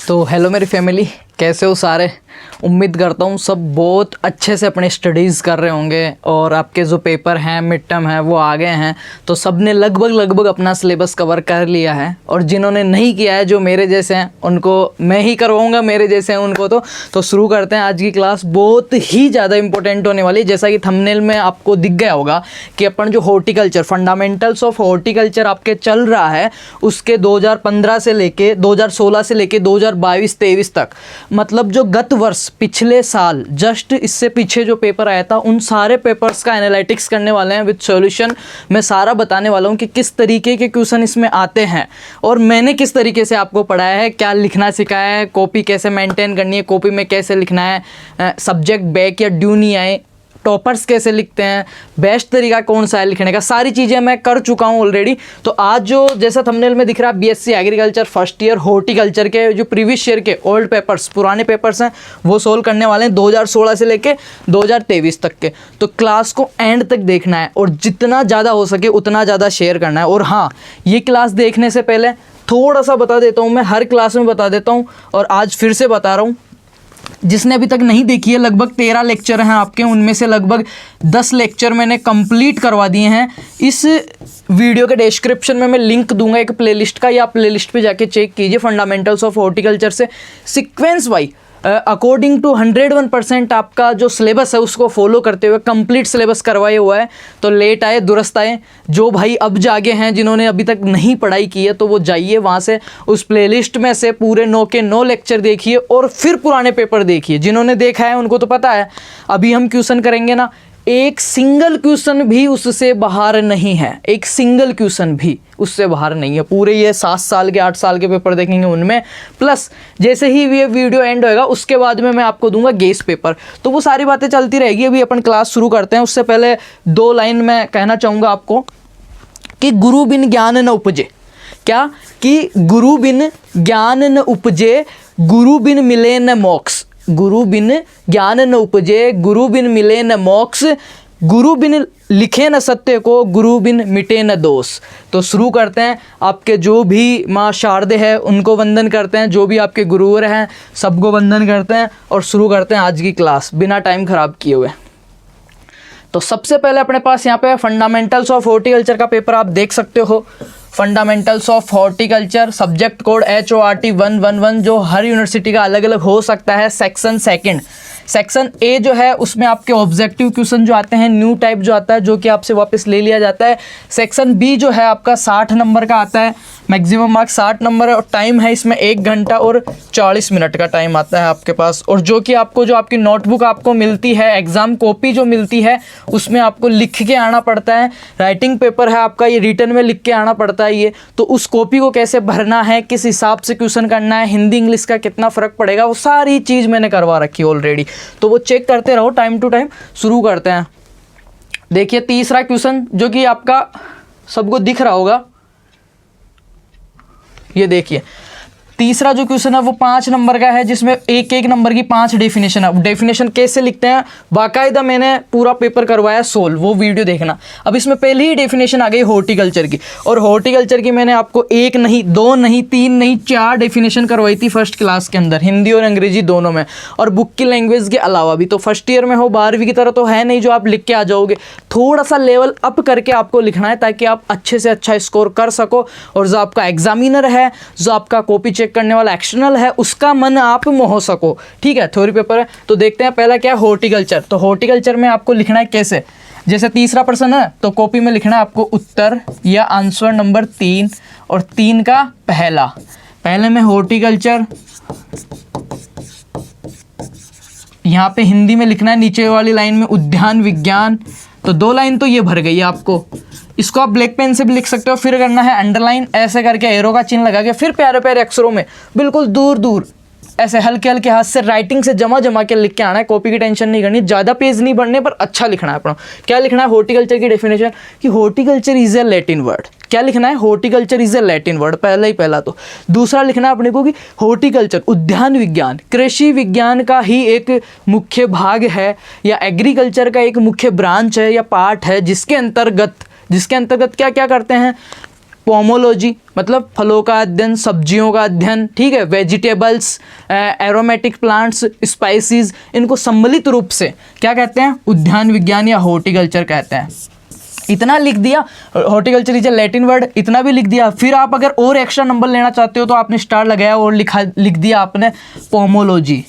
तो हेलो मेरी फैमिली, कैसे हो सारे। उम्मीद करता हूँ सब बहुत अच्छे से अपने स्टडीज़ कर रहे होंगे और आपके जो पेपर हैं मिड टर्म है वो आ गए हैं, तो सब ने लगभग अपना सिलेबस कवर कर लिया है। और जिन्होंने नहीं किया है, जो मेरे जैसे हैं, उनको मैं ही करवाऊँगा, मेरे जैसे हैं उनको। तो शुरू करते हैं। आज की क्लास बहुत ही ज़्यादा इंपॉर्टेंट होने वाली है। जैसा कि थंबनेल में आपको दिख गया होगा कि अपन जो हॉर्टिकल्चर, फंडामेंटल्स ऑफ हॉर्टिकल्चर आपके चल रहा है, उसके 2015 से लेके 2016 से लेके 2022-23 तक, मतलब जो गत वर्ष पिछले साल जस्ट इससे पीछे जो पेपर आया था, उन सारे पेपर्स का एनालिटिक्स करने वाले हैं विद सॉल्यूशन। मैं सारा बताने वाला हूं कि किस तरीके के क्वेश्चन इसमें आते हैं और मैंने किस तरीके से आपको पढ़ाया है, क्या लिखना सिखाया है, कॉपी कैसे मेंटेन करनी है, कॉपी में कैसे लिखना है, सब्जेक्ट बैक या ड्यू नहीं आए, टॉपर्स कैसे लिखते हैं, बेस्ट तरीका कौन सा है लिखने का, सारी चीज़ें मैं कर चुका हूँ ऑलरेडी। तो आज जो जैसा थंबनेल में दिख रहा है, BSc agriculture first year horticulture के जो प्रीवियस ईयर के ओल्ड पेपर्स, पुराने पेपर्स हैं, वो सोल्व करने वाले हैं 2016 से लेके 2023 तक के। तो क्लास को एंड तक देखना है और जितना ज़्यादा हो सके उतना ज़्यादा शेयर करना है। और हाँ, ये क्लास देखने से पहले थोड़ा सा बता देता हूँ, मैं हर क्लास में बता देता हूँ और आज फिर से बता रहा हूँ, जिसने अभी तक नहीं देखी है, लगभग 13 लेक्चर हैं आपके, उनमें से लगभग 10 लेक्चर मैंने कंप्लीट करवा दिए हैं। इस वीडियो के डिस्क्रिप्शन में मैं लिंक दूंगा एक प्लेलिस्ट का, या आप प्लेलिस्ट पे जाके चेक कीजिए। फंडामेंटल्स ऑफ हॉर्टिकल्चर से सीक्वेंस वाइज अकॉर्डिंग टू 101% आपका जो सिलेबस है उसको फॉलो करते हुए कंप्लीट सिलेबस करवाए हुआ है। तो लेट आए दुरुस्त आए, जो भाई अब जागे हैं, जिन्होंने अभी तक नहीं पढ़ाई की है, तो वो जाइए वहाँ से उस प्लेलिस्ट में से पूरे 9 के 9 लेक्चर देखिए और फिर पुराने पेपर देखिए। जिन्होंने देखा है उनको तो पता है। अभी हम क्वेश्चन करेंगे ना, एक सिंगल क्वेश्चन भी उससे बाहर नहीं है, एक सिंगल क्वेश्चन भी उससे बाहर नहीं है। पूरे ये 7 साल के 8 साल के पेपर देखेंगे उनमें, प्लस जैसे ही ये वीडियो एंड होएगा उसके बाद में मैं आपको दूंगा गेस पेपर। तो वो सारी बातें चलती रहेगी। अभी अपन क्लास शुरू करते हैं, उससे पहले 2 लाइन मैं कहना चाहूँगा आपको कि गुरु बिन ज्ञान न उपजे। क्या कि गुरु बिन ज्ञान न उपजे, गुरु बिन मिले न मोक्ष। गुरु बिन ज्ञान न उपजे, गुरु बिन मिले न मोक्ष, गुरु बिन लिखे न सत्य को, गुरु बिन मिटे न दोष। तो शुरू करते हैं। आपके जो भी माँ शारदे है उनको वंदन करते हैं, जो भी आपके गुरुवर हैं सबको वंदन करते हैं और शुरू करते हैं आज की क्लास बिना टाइम खराब किए हुए। तो सबसे पहले अपने पास यहाँ पे फंडामेंटल्स ऑफ हॉर्टिकल्चर का पेपर आप देख सकते हो। Fundamentals of horticulture, subject code HORT 111, जो हर यूनिवर्सिटी का अलग अलग हो सकता है। सेक्शन सेकंड, सेक्शन ए जो है उसमें आपके ऑब्जेक्टिव क्वेश्चन जो आते हैं, न्यू टाइप जो आता है, जो कि आपसे वापस ले लिया जाता है। सेक्शन बी जो है आपका 60 नंबर का आता है, मैक्सिमम मार्क्स 60 नंबर है और टाइम है इसमें 1 घंटा और 40 मिनट का टाइम आता है आपके पास। और जो कि आपको जो आपकी नोटबुक आपको मिलती है, एग्जाम कॉपी जो मिलती है, उसमें आपको लिख के आना पड़ता है। राइटिंग पेपर है आपका, ये रिटन में लिख के आना पड़ता है ये। तो उस कॉपी को कैसे भरना है, किस हिसाब से क्वेश्चन करना है, हिंदी इंग्लिश का कितना फ़र्क पड़ेगा, वो सारी चीज़ मैंने करवा रखी है ऑलरेडी। तो वो चेक करते रहो टाइम टू टाइम। शुरू करते हैं। देखिए तीसरा क्वेश्चन जो कि आपका सबको दिख रहा होगा, ये देखिए तीसरा जो क्वेश्चन है वो 5 नंबर का है, जिसमें एक नंबर की 5 डेफिनेशन है। डेफिनेशन कैसे लिखते हैं बाकायदा मैंने पूरा पेपर करवाया सोल्व, वो वीडियो देखना। अब इसमें पहली ही डेफिनेशन आ गई हॉर्टिकल्चर की, और हॉर्टिकल्चर की मैंने आपको 1 नहीं 2 नहीं 3 नहीं 4 डेफिनेशन करवाई थी फर्स्ट क्लास के अंदर, हिंदी और अंग्रेजी दोनों में, और बुक की लैंग्वेज के अलावा भी। तो फर्स्ट ईयर में हो, 12वीं की तरह तो है नहीं जो आप लिख के आ जाओगे, थोड़ा सा लेवल अप करके आपको लिखना है ताकि आप अच्छे से अच्छा स्कोर कर सको। और जो आपका एग्जामिनर है, जो आपका कॉपी चेक करने वाला एक्सटर्नल है, उसका मन आप मोह सको। ठीक है, थ्योरी पेपर है। तो देखते हैं पहला क्या है, हॉर्टिकल्चर। तो हॉर्टिकल्चर में आपको लिखना है कैसे, जैसे तीसरा प्रश्न है तो कॉपी में लिखना है आपको उत्तर या आंसर नंबर 3 और 3 का पहले में हॉर्टिकल्चर, यहाँ पे हिंदी में लिखना है नीचे वाली लाइन में उद्यान विज्ञान। तो 2 लाइन तो ये भर गई है आपको। इसको आप ब्लैक पेन से भी लिख सकते हो, फिर करना है अंडरलाइन, ऐसे करके एरो का चिन्ह लगा के फिर प्यारे प्यारे अक्षरों में बिल्कुल दूर दूर ऐसे हल्के हल्के हाथ से राइटिंग से जमा के लिख के आना है। कॉपी की टेंशन नहीं करनी, ज़्यादा पेज नहीं बढ़ने पर अच्छा लिखना है अपना। क्या लिखना है हॉर्टिकल्चर की डेफिनेशन, कि horticulture is a Latin word. क्या लिखना है, horticulture is a Latin word, पहला तो। दूसरा लिखना है अपने को कि हॉर्टिकल्चर उद्यान विज्ञान, कृषि विज्ञान का ही एक मुख्य भाग है, या एग्रीकल्चर का एक मुख्य ब्रांच है या पार्ट है, जिसके अंतर्गत क्या क्या करते हैं, पोमोलॉजी मतलब फलों का अध्ययन, सब्जियों का अध्ययन, ठीक है, वेजिटेबल्स, एरोमेटिक प्लांट्स, स्पाइसेस, इनको सम्मिलित रूप से क्या कहते हैं, उद्यान विज्ञान या हॉर्टिकल्चर कहते हैं। इतना लिख दिया, horticulture is a Latin word, इतना भी लिख दिया। फिर आप अगर और एक्स्ट्रा नंबर लेना चाहते हो तो आपने स्टार लगाया और लिख दिया आपने पोमोलॉजी,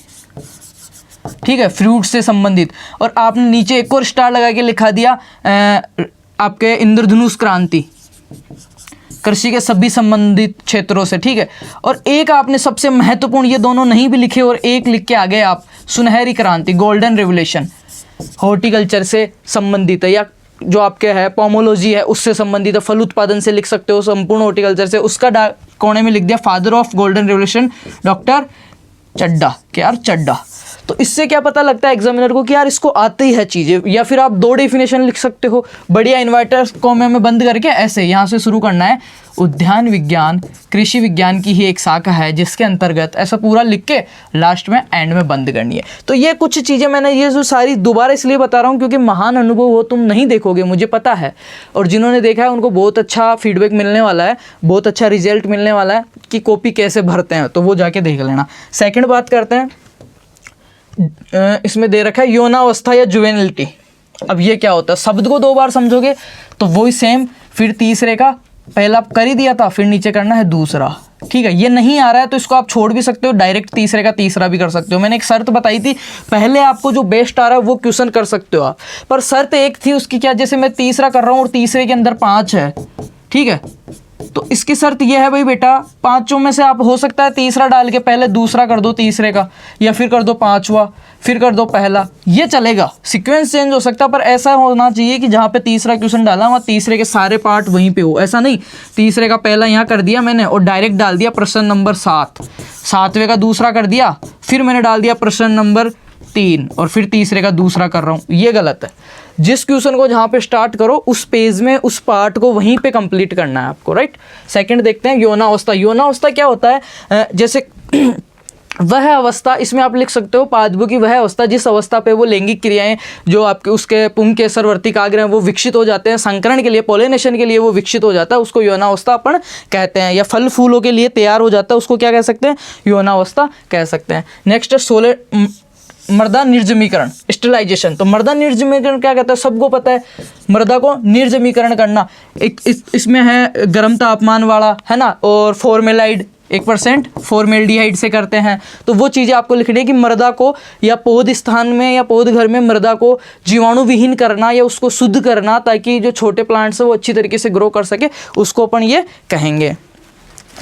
ठीक है, फ्रूट से संबंधित। और आपने नीचे एक और स्टार लगा के लिखा दिया आपके इंद्रधनुष क्रांति, कृषि के सभी संबंधित क्षेत्रों से, ठीक है। और एक आपने सबसे महत्वपूर्ण, ये दोनों नहीं भी लिखे और एक लिख के आ गए आप, सुनहरी क्रांति, गोल्डन रेवोल्यूशन, हॉर्टिकल्चर से संबंधित है, या जो आपके है पोमोलॉजी है उससे संबंधित है, फल उत्पादन से लिख सकते हो, संपूर्ण हॉर्टिकल्चर से। उसका कोने में लिख दिया father of golden revolution doctor Chadda, क्या यार, चड्डा। तो इससे क्या पता लगता है एग्जामिनर को कि यार इसको आती है चीज़ें। या फिर आप 2 डेफिनेशन लिख सकते हो, बढ़िया इन्वर्टर कॉमा में बंद करके ऐसे यहाँ से शुरू करना है, उद्यान विज्ञान कृषि विज्ञान की ही एक शाखा है जिसके अंतर्गत, ऐसा पूरा लिख के लास्ट में एंड में बंद करनी है। तो ये कुछ चीज़ें मैंने ये जो सारी दोबारा इसलिए बता रहा हूँ क्योंकि महान अनुभव वो तुम नहीं देखोगे, मुझे पता है, और जिन्होंने देखा है उनको बहुत अच्छा फीडबैक मिलने वाला है, बहुत अच्छा रिजल्ट मिलने वाला है कि कॉपी कैसे भरते हैं, तो वो जाके देख लेना। सेकेंड बात करते हैं, इसमें दे रखा है यौनावस्था या जुवेनिलिटी। अब ये क्या होता है, शब्द को 2 बार समझोगे तो वही सेम, फिर तीसरे का पहला कर ही दिया था, फिर नीचे करना है दूसरा, ठीक है। ये नहीं आ रहा है तो इसको आप छोड़ भी सकते हो, डायरेक्ट तीसरे का तीसरा भी कर सकते हो। मैंने एक शर्त बताई थी, पहले आपको जो बेस्ट आ रहा है वो क्वेश्चन कर सकते हो आप, पर शर्त एक थी उसकी, क्या, जैसे मैं तीसरा कर रहा हूँ और तीसरे के अंदर 5 है, ठीक है, तो इसकी शर्त यह है भाई बेटा, 5 में से आप हो सकता है तीसरा डाल के पहले दूसरा कर दो तीसरे का, या फिर कर दो 5वां, फिर कर दो पहला, ये चलेगा, सीक्वेंस चेंज हो सकता है, पर ऐसा होना चाहिए कि जहाँ पे तीसरा क्वेश्चन डाला वहाँ तीसरे के सारे पार्ट वहीं पे हो। ऐसा नहीं तीसरे का पहला यहाँ कर दिया मैंने और डायरेक्ट डाल दिया प्रश्न नंबर 7, 7वें का दूसरा कर दिया, फिर मैंने डाल दिया प्रश्न नंबर 3 और फिर तीसरे का दूसरा कर रहा हूँ, ये गलत है। जिस क्वेश्चन को जहाँ पे स्टार्ट करो उस पेज में उस पार्ट को वहीं पे कंप्लीट करना है आपको, राइट। सेकंड देखते हैं यौनावस्था। यौनावस्था क्या होता है, जैसे वह अवस्था, इसमें आप लिख सकते हो पादप की वह अवस्था जिस अवस्था पे वो लैंगिक क्रियाएं जो आपके उसके पुंकेसरवर्ती काग्र हैं वो विकसित हो जाते हैं, संकरण के लिए, पोलिनेशन के लिए वो विकसित हो जाता है, उसको यौनावस्था अपन कहते हैं। या फल फूलों के लिए तैयार हो जाता है, उसको क्या कह सकते हैं, यौनावस्था कह सकते हैं। नेक्स्ट है मृदा निर्जमीकरण, स्टेरिलाइजेशन। तो मृदा निर्जमीकरण क्या कहता है, सबको पता है, मृदा को निर्जमीकरण करना। इसमें है गर्म तापमान वाला, है ना, और फॉर्मेलाइड 1% फॉर्मेल्डिहाइड से करते हैं। तो वो चीज़ें आपको लिखनी है कि मृदा को या पौध स्थान में या पौध घर में मृदा को जीवाणु विहीन करना या उसको शुद्ध करना, ताकि जो छोटे प्लांट्स हैं वो अच्छी तरीके से ग्रो कर सके, उसको अपन ये कहेंगे।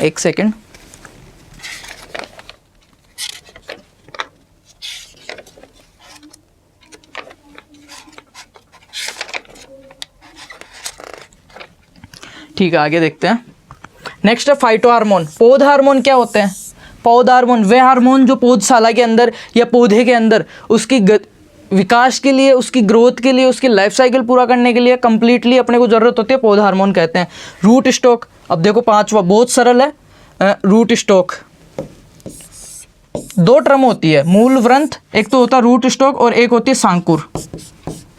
एक सेकेंड, ठीक है, आगे देखते हैं। नेक्स्ट है फाइटो हार्मोन। पौध हार्मोन क्या होते हैं, पौध हार्मोन वे हार्मोन जो पौधशाला के अंदर या पौधे के अंदर उसकी विकास के लिए, उसकी ग्रोथ के लिए, उसकी लाइफ साइकिल पूरा करने के लिए कंप्लीटली अपने को ज़रूरत होती है, पौध हार्मोन कहते हैं। रूट स्टॉक, अब देखो 5वां बहुत सरल है, रूट स्टॉक 2 टर्म होती है, मूल व्रंथ, एक तो होता है रूट स्टॉक और एक होती है सांकुर।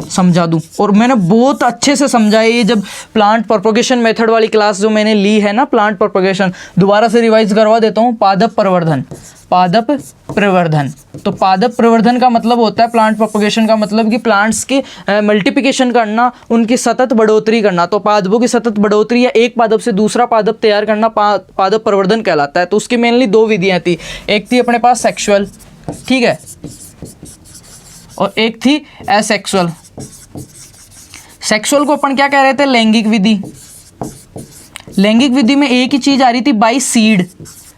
समझा दूं, और मैंने बहुत अच्छे से समझा है ये जब प्लांट प्रोपगेशन मेथड वाली क्लास जो मैंने ली है ना, प्लांट प्रोपगेशन, दोबारा से रिवाइज करवा देता हूँ। पादप प्रवर्धन, पादप प्रवर्धन, तो पादप प्रवर्धन का मतलब होता है, प्लांट प्रोपगेशन का मतलब कि प्लांट्स की मल्टीप्लिकेशन करना, उनकी सतत बढ़ोतरी करना। तो पादपों की सतत बढ़ोतरी या एक पादप से दूसरा पादप तैयार करना पादप प्रवर्धन कहलाता है। तो उसकी मेनली 2 विधियाँ थी, एक थी अपने पास सेक्सुअल, ठीक है, और एक थी एसेक्सुअल। सेक्सुअल को अपन क्या कह रहे थे, लैंगिक विधि। लैंगिक विधि में एक ही चीज आ रही थी, बाई सीड।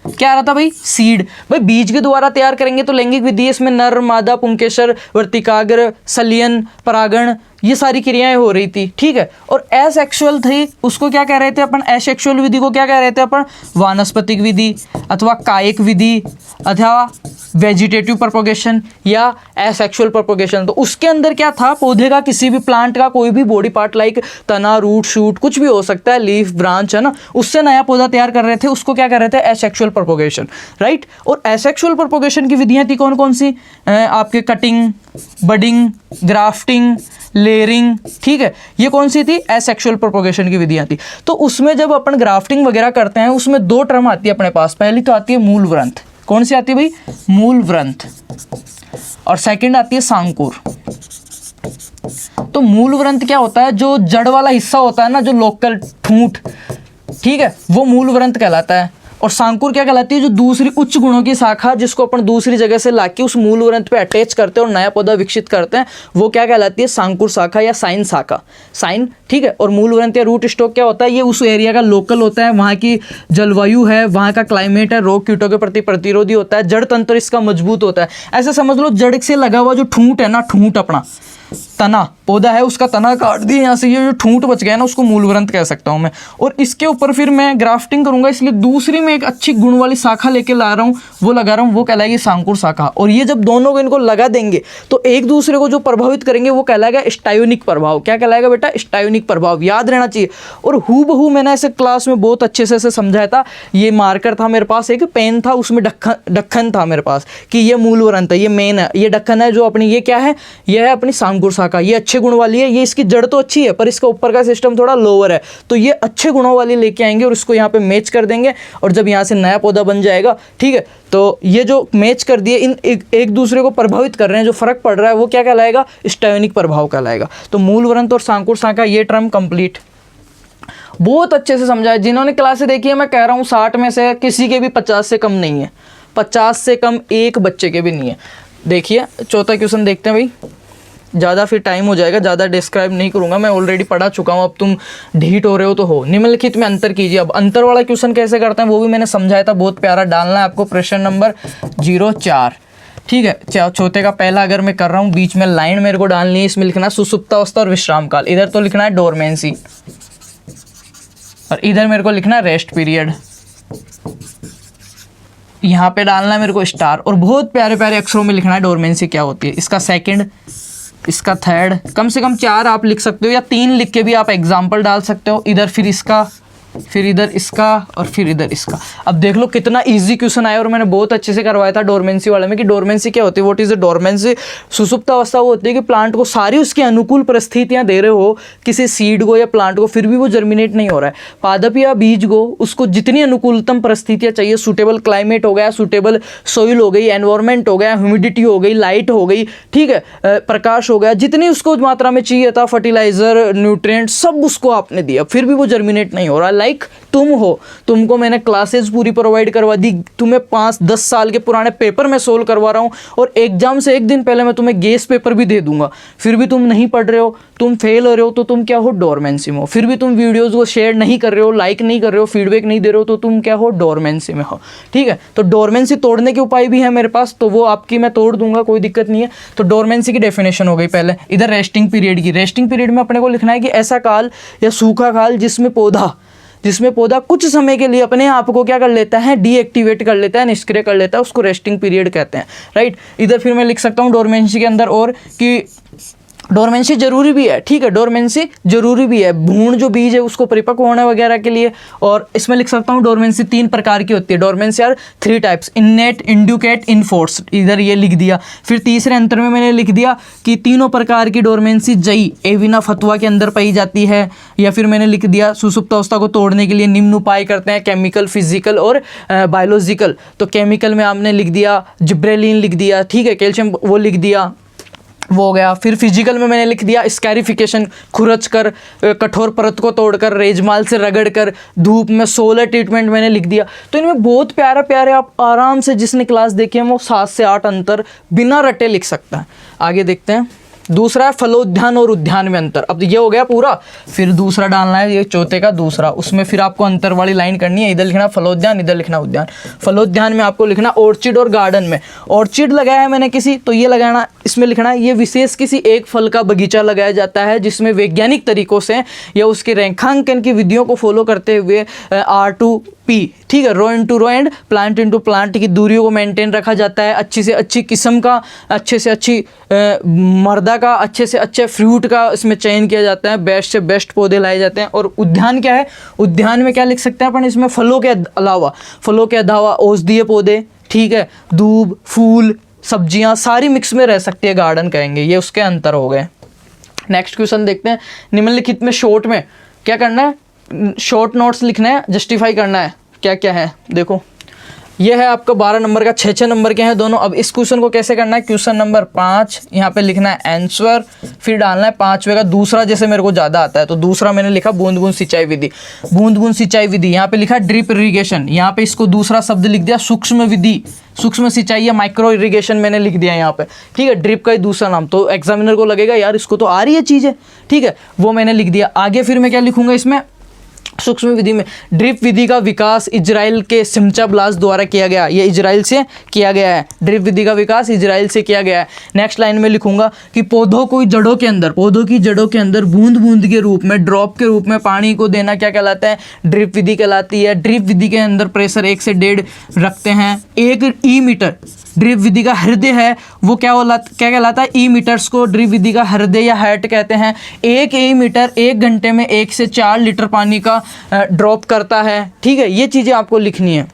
क्या आ रहा था भाई, सीड, भाई बीज के द्वारा तैयार करेंगे तो लैंगिक विधि है, इसमें नर मादा पुंकेसर वर्तिकाग्र सलियन परागण ये सारी क्रियाएं हो रही थी, ठीक है। और एसेक्सुअल थी, उसको क्या कह रहे थे अपन, एसेक्सुअल विधि को क्या कह रहे थे अपन, वानस्पतिक विधि अथवा कायिक विधि अथवा वेजिटेटिव प्रोपगेशन या एसेक्सुअल प्रोपगेशन। तो उसके अंदर क्या था, पौधे का किसी भी प्लांट का कोई भी बॉडी पार्ट लाइक तना, रूट, शूट कुछ भी हो सकता है, लीफ, ब्रांच, है ना, उससे नया पौधा तैयार कर रहे थे, उसको क्या कर रहे थे, एसेक्सुअल प्रोपगेशन, राइट। और एसेक्सुअल प्रोपगेशन की विधियां थी कौन कौन सी, आपके कटिंग, बडिंग, ग्राफ्टिंग, लेयरिंग, ठीक है, ये कौन सी थी, एसेक्सुअल प्रोपोगेशन की विधियां थी। तो उसमें जब अपन ग्राफ्टिंग वगैरह करते हैं उसमें दो टर्म आती है अपने पास, पहली तो आती है मूल व्रंत, कौन सी आती है भाई, मूल व्रंत, और सेकंड आती है सांकुर। तो मूल व्रंत क्या होता है, जो जड़ वाला हिस्सा होता है ना, जो लोकल ठूंठ, ठीक है, वो मूल व्रंत कहलाता है। और सांकुर क्या कहलाती है, जो दूसरी उच्च गुणों की शाखा जिसको अपन दूसरी जगह से लाके उस मूल व्रंत पे अटैच करते हैं और नया पौधा विकसित करते हैं, वो क्या कहलाती है, सांकुर शाखा या साइन शाखा, साइन, ठीक है। और मूल व्रंत या रूट स्टॉक क्या होता है, ये उस एरिया का लोकल होता है, वहाँ की जलवायु है, वहाँ का क्लाइमेट है, रोग कीटों के प्रति प्रतिरोधी होता है, जड़ तंत्र इसका मजबूत होता है। ऐसे समझ लो जड़ से लगा हुआ जो ठूंठ है ना, ठूंठ अपना तना पौधा है, उसका तना काट दिया यहाँ से, ये जो ठूंठ बच गया ना उसको मूल व्रंत कह सकता हूँ मैं। और इसके ऊपर फिर मैं ग्राफ्टिंग करूंगा, इसलिए दूसरी में एक अच्छी गुण वाली शाखा लेके ला रहा हूँ, वो लगा रहा हूँ, वो कहलाएगी सांकुर शाखा। और ये जब दोनों को इनको लगा देंगे तो एक दूसरे को जो प्रभावित करेंगे वो कहलाएगा स्टायोनिक प्रभाव। क्या कहलाएगा बेटा, स्टायोनिक प्रभाव, याद रहना चाहिए। और हूबहू मैंने ऐसे क्लास में बहुत अच्छे से समझाया था, ये मार्कर था मेरे पास, एक पेन था, उसमें ढक्कन था मेरे पास कि ये मूल व्रंत है, ये मेन है, ये ढक्कन है जो अपनी, ये क्या है, ये है अपनी सांकुर शाखा, ये अच्छे गुण वाली है, ये इसकी जड़ तो अच्छी है पर इसका ऊपर का सिस्टम थोड़ा लोअर है, तो ये अच्छे गुणों वाली लेके आएंगे और इसको यहाँ पे मैच कर देंगे। और जब यहाँ से नया पौधा बन जाएगा, ठीक है, तो ये जो मैच कर दिए इन एक दूसरे को प्रभावित कर रहे हैं, जो फर्क पड़ रहा है वो क्या कहलाएगा, स्टायोनिक प्रभाव कहलाएगा। तो मूल व्रंत और सांकुर शाखा, ये टर्म कंप्लीट, बहुत अच्छे से समझा है। जिन्होंने क्लासें देखी है, मैं कह रहा हूँ 60 में से किसी के भी 50 से कम नहीं है, 50 से कम एक बच्चे के भी नहीं है। देखिए चौथा क्वेश्चन देखते हैं भाई, ज़्यादा फिर टाइम हो जाएगा, ज़्यादा डिस्क्राइब नहीं करूँगा, मैं ऑलरेडी पढ़ा चुका हूँ, अब तुम ढीठ हो रहे हो तो हो। निम्नलिखित में अंतर कीजिए। अब अंतर वाला क्वेश्चन कैसे करते हैं वो भी मैंने समझाया था, बहुत प्यारा। डालना है आपको प्रश्न नंबर 04, ठीक है। चौथे का पहला अगर मैं कर रहा हूँ, बीच में लाइन मेरे को डालनी है, इसमें लिखना है सुसुप्तावस्था और विश्राम काल, इधर तो लिखना है डोरमेंसी, और इधर मेरे को लिखना है रेस्ट पीरियड। यहाँ पे डालना है मेरे को स्टार, और बहुत प्यारे प्यारे अक्षरों में लिखना है डोरमेंसी क्या होती है, इसका सेकंड, इसका थर्ड, कम से कम 4 आप लिख सकते हो, या 3 लिख के भी आप एग्जाम्पल डाल सकते हो। इधर फिर इसका, फिर इधर इसका, और फिर इधर इसका। अब देख लो कितना इजी क्वेश्चन आया, और मैंने बहुत अच्छे से करवाया था डोरमेंसी वाले में कि डोरमेंसी क्या होती है, व्हाट इज द डोरमेंसी। सुसुप्त अवस्था वो होती है कि प्लांट को सारी उसकी अनुकूल परिस्थितियां दे रहे हो किसी सीड को या प्लांट को, फिर भी वो जर्मिनेट नहीं हो रहा है। पादप या बीज को उसको जितनी अनुकूलतम परिस्थितियां चाहिए, सूटेबल क्लाइमेट हो गया, सूटेबल सोइल हो गई, एनवायरमेंट हो गया, ह्यूमिडिटी हो गई, लाइट हो गई, ठीक है, प्रकाश हो गया, जितनी उसको मात्रा में चाहिए था, फर्टिलाइजर, न्यूट्रिएंट, सब उसको आपने दिया, फिर भी वो जर्मिनेट नहीं हो रहा। लाइक तुम हो, तुमको मैंने क्लासेस पूरी प्रोवाइड करवा दी, तुम्हें 5-10 साल के पुराने पेपर मैं सोल्व करवा रहा हूँ, और एग्जाम से एक दिन पहले मैं तुम्हें गेस पेपर भी दे दूंगा, फिर भी तुम नहीं पढ़ रहे हो, तुम फेल हो रहे हो, तो तुम क्या हो, डोरमेंसी में हो। फिर भी तुम वीडियोस को शेयर नहीं कर रहे हो, लाइक नहीं कर रहे हो, फीडबैक नहीं दे रहे हो, तो तुम क्या हो, डोरमेंसी में हो, ठीक है। तो डोरमेंसी तोड़ने के उपाय भी है मेरे पास, तो वो आपकी मैं तोड़ दूंगा, कोई दिक्कत नहीं है। तो डोरमेंसी की डेफिनेशन हो गई पहले। इधर रेस्टिंग पीरियड की, रेस्टिंग पीरियड में अपने को लिखना है कि ऐसा काल या सूखा काल जिसमें पौधा कुछ समय के लिए अपने आप को क्या कर लेता है, डीएक्टिवेट कर लेता है, निष्क्रिय कर लेता है, उसको रेस्टिंग पीरियड कहते हैं, राइट। इधर फिर मैं लिख सकता हूँ डोरमेंसी के अंदर और कि डोरमेंसी जरूरी भी है, ठीक है, डोरमेंसी जरूरी भी है, भ्रूण जो बीज है उसको परिपक्व होने वगैरह के लिए। और इसमें लिख सकता हूँ डोरमेंसी 3 प्रकार की होती है। Dormancy are 3 types, innate, induced, enforced, इधर ये लिख दिया। फिर तीसरे अंतर में मैंने लिख दिया कि तीनों प्रकार की डोरमेंसी जई एविना फतवा के अंदर पाई जाती है। या फिर मैंने लिख दिया सुसुप्त अवस्था को तोड़ने के लिए निम्न उपाय करते हैं, केमिकल, फिजिकल और बायोलॉजिकल। तो केमिकल में आपने लिख दिया जिब्रेलिन लिख दिया, ठीक है, कैल्शियम वो लिख दिया, वो हो गया। फिर फिजिकल में मैंने लिख दिया स्कैरिफिकेशन, खुरच कर, कठोर परत को तोड़कर, रेजमाल से रगड़ कर, धूप में सोलर ट्रीटमेंट मैंने लिख दिया। तो इनमें बहुत प्यारे आप आराम से, जिसने क्लास देखी है वो 7 से 8 अंतर बिना रटे लिख सकता है। आगे देखते हैं। दूसरा है फलोद्यान और उद्यान में अंतर। अब ये हो गया पूरा, फिर दूसरा डालना है, ये चौथे का दूसरा, उसमें फिर आपको अंतर वाली लाइन करनी है। इधर लिखना फलोद्यान, इधर लिखना उद्यान। फलोद्यान में आपको लिखना ऑर्चिड और गार्डन में। ऑर्चिड लगाया है मैंने किसी, तो ये लगाना, इसमें लिखना है ये विशेष किसी एक फल का बगीचा लगाया जाता है जिसमें वैज्ञानिक तरीकों से या उसके रेखांकन की विधियों को फॉलो करते हुए R2P, ठीक है, row into row and plant into plant की दूरियों को मेंटेन रखा जाता है। अच्छी से अच्छी किस्म का, अच्छे से अच्छी मर्दा का, अच्छे से अच्छे फ्रूट का इसमें चयन किया जाता है, बेस्ट से बेस्ट पौधे लाए जाते हैं। और उद्यान क्या है, उद्यान में क्या लिख सकते हैं अपन, इसमें फलों के अलावा औषधीय पौधे, ठीक है, दूब, फूल, सब्जियां सारी मिक्स में रह सकती है, गार्डन कहेंगे। ये उसके अंतर हो गए, नेक्स्ट क्वेश्चन देखते हैं। निम्नलिखित में शॉर्ट में क्या करना है, शॉर्ट नोट्स लिखना है, जस्टिफाई करना है। क्या क्या है देखो, ये है आपका 12 नंबर का, 6 नंबर के हैं दोनों। अब इस क्वेश्चन को कैसे करना है, क्वेश्चन नंबर 5 यहाँ पे लिखना है आंसर, फिर डालना है 5वें का दूसरा, जैसे मेरे को ज़्यादा आता है तो दूसरा मैंने लिखा बूंद बूंद सिंचाई विधि। बूंद बूंद सिंचाई विधि यहाँ पे लिखा ड्रिप इरिगेशन, यहाँ पे इसको दूसरा शब्द लिख दिया सूक्ष्म विधि, सूक्ष्म सिंचाई या माइक्रो इरिगेशन मैंने लिख दिया यहाँ पे, ठीक है। ड्रिप का ही दूसरा नाम, तो एग्जामिनर को लगेगा यार इसको तो आ रही है चीज़ें, ठीक है, वो मैंने लिख दिया। आगे फिर मैं क्या लिखूंगा इसमें, सूक्ष्म विधि में ड्रिप विधि का विकास इजराइल के सिमचा ब्लास द्वारा किया गया, ये इजराइल से किया गया है। ड्रिप विधि का विकास इजराइल से किया गया है। नेक्स्ट लाइन में लिखूंगा कि पौधों को जड़ों के अंदर, पौधों की जड़ों के अंदर बूंद बूंद के रूप में, ड्रॉप के रूप में पानी को देना क्या कहलाता है, ड्रिप विधि कहलाती है। ड्रिप विधि के अंदर प्रेशर 1 से 1.5 रखते हैं। 1 ई मीटर ड्रिप विधि का हृदय है, वो क्या कहलाता है, ई मीटर्स को ड्रिप विधि का हृदय या हार्ट कहते हैं। 1 ई मीटर 1 घंटे में 1 से 4 लीटर पानी का ड्रॉप करता है, ठीक है। ये चीज़ें आपको लिखनी है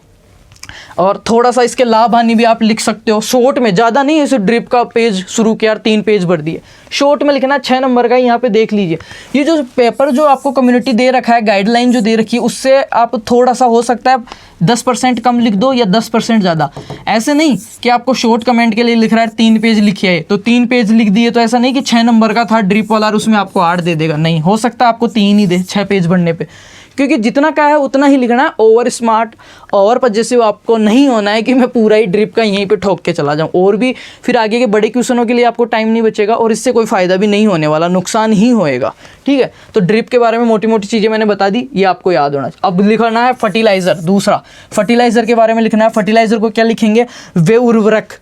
और थोड़ा सा इसके लाभ हानि भी आप लिख सकते हो शॉर्ट में, ज़्यादा नहीं ऐसे ड्रिप का पेज शुरू किया 3 पेज भर दिए, शॉर्ट में लिखना 6 नंबर का। यहाँ पे देख लीजिए, ये जो पेपर जो आपको कम्युनिटी दे रखा है, गाइडलाइन जो दे रखी है, उससे आप थोड़ा सा हो सकता है 10% कम लिख दो या 10% ज़्यादा। ऐसे नहीं कि आपको शॉर्ट कमेंट के लिए लिख रहा है 3 पेज लिखिए तो 3 पेज लिख दिए, तो ऐसा नहीं कि 6 नंबर का था ड्रिप वाला और उसमें आपको 8 दे देगा, नहीं, हो सकता है आपको 3 ही दे 6 पेज भरने पे, क्योंकि जितना का है उतना ही लिखना है। ओवर स्मार्ट, ओवर पजेसिव आपको नहीं होना है कि मैं पूरा ही ड्रिप का यहीं पे ठोक के चला जाऊं, और भी फिर आगे के बड़े क्वेश्चनों के लिए आपको टाइम नहीं बचेगा और इससे कोई फ़ायदा भी नहीं होने वाला, नुकसान ही होएगा, ठीक है। तो ड्रिप के बारे में मोटी मोटी चीज़ें मैंने बता दी, ये आपको याद होना चाहिए। अब लिखना है फर्टिलाइज़र, दूसरा फर्टिलाइज़र के बारे में लिखना है। फर्टिलाइज़र को क्या लिखेंगे, वे उर्वरक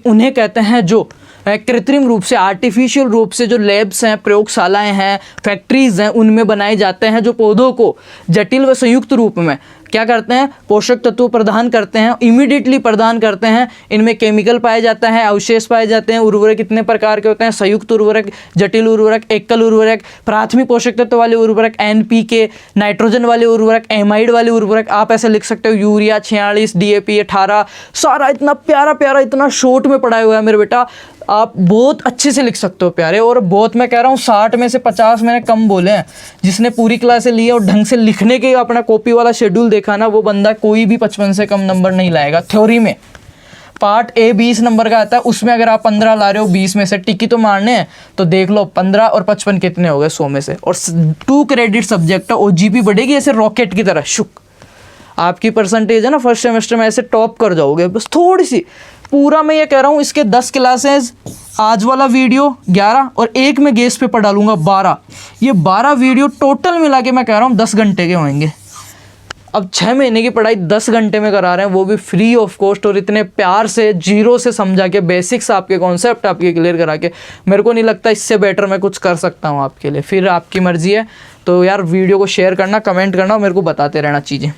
उन्हें कहते हैं जो कृत्रिम रूप से, आर्टिफिशियल रूप से, जो लैब्स हैं, प्रयोगशालाएं हैं, फैक्ट्रीज हैं, उनमें बनाए जाते हैं, जो पौधों को जटिल व संयुक्त रूप में क्या करते हैं, पोषक तत्व प्रदान करते हैं, इमीडिएटली प्रदान करते हैं। इनमें केमिकल पाया जाता है, अवशेष पाए जाते हैं। उर्वरक कितने प्रकार के होते हैं, संयुक्त उर्वरक, जटिल उर्वरक, एकल उर्वरक, प्राथमिक पोषक तत्व वाले उर्वरक, NPK, नाइट्रोजन वाले उर्वरक, एमाइड वाले उर्वरक, आप ऐसे लिख सकते हो, यूरिया 46, DAP 18, सारा इतना प्यारा प्यारा, इतना शॉर्ट में पढ़ाया हुआ है मेरे बेटा, आप बहुत अच्छे से लिख सकते हो प्यारे। और बहुत, मैं कह रहा हूँ 60 में से 50 मैंने कम बोले हैं। जिसने पूरी क्लासें ली है और ढंग से लिखने के अपना कॉपी वाला शेड्यूल देखा ना, वो बंदा कोई भी 55 से कम नंबर नहीं लाएगा। थ्योरी में पार्ट A 20 नंबर का आता है, उसमें अगर आप 15 ला रहे हो 20 में से, टिक्की तो मारने हैं, तो देख लो 15 और 55 कितने हो गए 100 में से। और 2 क्रेडिट सब्जेक्ट है, OGP बढ़ेगी ऐसे रॉकेट की तरह, शुक आपकी परसेंटेज है ना फर्स्ट सेमेस्टर में ऐसे टॉप कर जाओगे, बस थोड़ी सी। पूरा मैं ये कह रहा हूँ, इसके 10 क्लासेस, आज वाला वीडियो 11 और एक मैं गेस्ट पे पढ़ा लूँगा 12, ये 12 वीडियो टोटल मिला के मैं कह रहा हूँ 10 घंटे के होंगे। अब 6 महीने की पढ़ाई 10 घंटे में करा रहे हैं, वो भी फ्री ऑफ कॉस्ट, और इतने प्यार से जीरो से समझा के, बेसिक्स आपके कॉन्सेप्ट आपके क्लियर करा के। मेरे को नहीं लगता इससे बेटर मैं कुछ कर सकता हूँ आपके लिए। फिर आपकी मर्जी है, तो यार वीडियो को शेयर करना, कमेंट करना और मेरे को बताते रहना चीज़ें।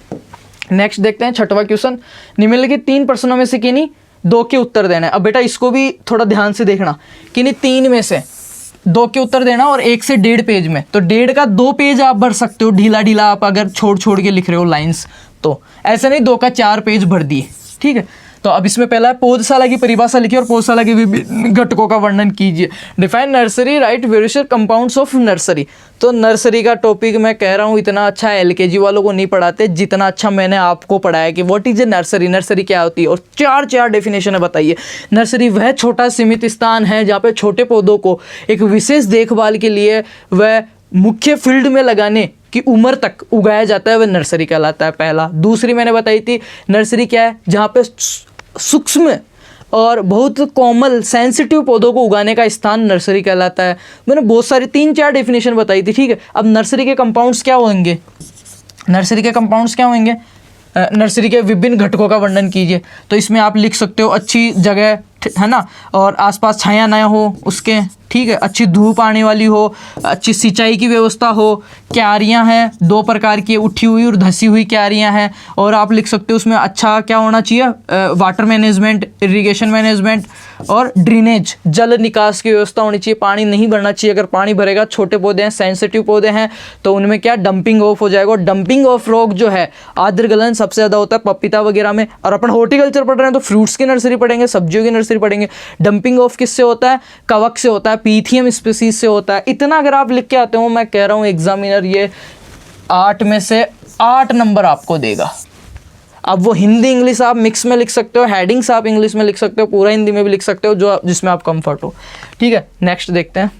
नेक्स्ट देखते हैं 6वां क्वेश्चन। निम्नलिखित 3 प्रश्नों में से किन्हीं 2 के उत्तर देना है। अब बेटा इसको भी थोड़ा ध्यान से देखना, किन्हीं 3 में से 2 के उत्तर देना और 1 से 1.5 पेज में, तो 1.5 का 2 पेज आप भर सकते हो ढीला ढीला, आप अगर छोड़ छोड़ के लिख रहे हो लाइंस, तो ऐसे नहीं 2 का 4 पेज भर दिए, ठीक है। तो अब इसमें पहला है पौधशाला की परिभाषा लिखिए और पौधशाला के विभिन्न घटकों का वर्णन कीजिए। Define nursery, right various compounds of nursery. तो नर्सरी का टॉपिक मैं कह रहा हूँ इतना अच्छा LKG वालों को नहीं पढ़ाते जितना अच्छा मैंने आपको पढ़ाया कि what is a nursery, nursery क्या होती है, और 4 डेफिनेशन है बताइए। नर्सरी वह छोटा सीमित स्थान है जहाँ पे छोटे पौधों को एक विशेष देखभाल के लिए वह मुख्य फील्ड में लगाने की उम्र तक उगाया जाता है, वह नर्सरी कहलाता है। पहला। दूसरी मैंने बताई थी नर्सरी क्या है, जहाँ पे सूक्ष्म और बहुत कोमल सेंसिटिव पौधों को उगाने का स्थान नर्सरी कहलाता है। मैंने बहुत सारी 3-4 डेफिनेशन बताई थी, ठीक है। अब नर्सरी के कंपाउंड्स क्या होंगे, नर्सरी के कंपाउंड्स क्या होंगे, नर्सरी के विभिन्न घटकों का वर्णन कीजिए। तो इसमें आप लिख सकते हो अच्छी जगह है ना, और आसपास छाया ना हो उसके, ठीक है, अच्छी धूप आने वाली हो, अच्छी सिंचाई की व्यवस्था हो, क्यारियां हैं 2 प्रकार की, उठी हुई और धसी हुई क्यारियां हैं, और आप लिख सकते हो उसमें अच्छा क्या होना चाहिए, वाटर मैनेजमेंट, इरिगेशन मैनेजमेंट, और ड्रेनेज, जल निकास की व्यवस्था होनी चाहिए, पानी नहीं भरना चाहिए। अगर पानी भरेगा, छोटे पौधे हैं, सेंसिटिव पौधे हैं, तो उनमें क्या डंपिंग ऑफ हो जाएगा। और डंपिंग ऑफ रोग जो है, आर्द्र गलन सबसे ज़्यादा होता है पपीता वगैरह में। और अपन हॉर्टिकल्चर पढ़ रहे हैं तो फ्रूट्स की नर्सरी पढ़ेंगे, सब्जियों की नर्सरी पढ़ेंगे। डंपिंग ऑफ किससे होता है? कवक से होता है, पीथियम स्पीसीज से होता है। इतना अगर आप लिख के आते हो, मैं कह रहा हूँ एग्जामिनर ये 8 में से 8 नंबर आपको देगा। अब वो हिंदी इंग्लिश आप मिक्स में लिख सकते हो, हेडिंग्स आप इंग्लिश में लिख सकते हो, पूरा हिंदी में भी लिख सकते हो, जो जिसमें आप कंफर्ट हो। ठीक है, नेक्स्ट देखते हैं।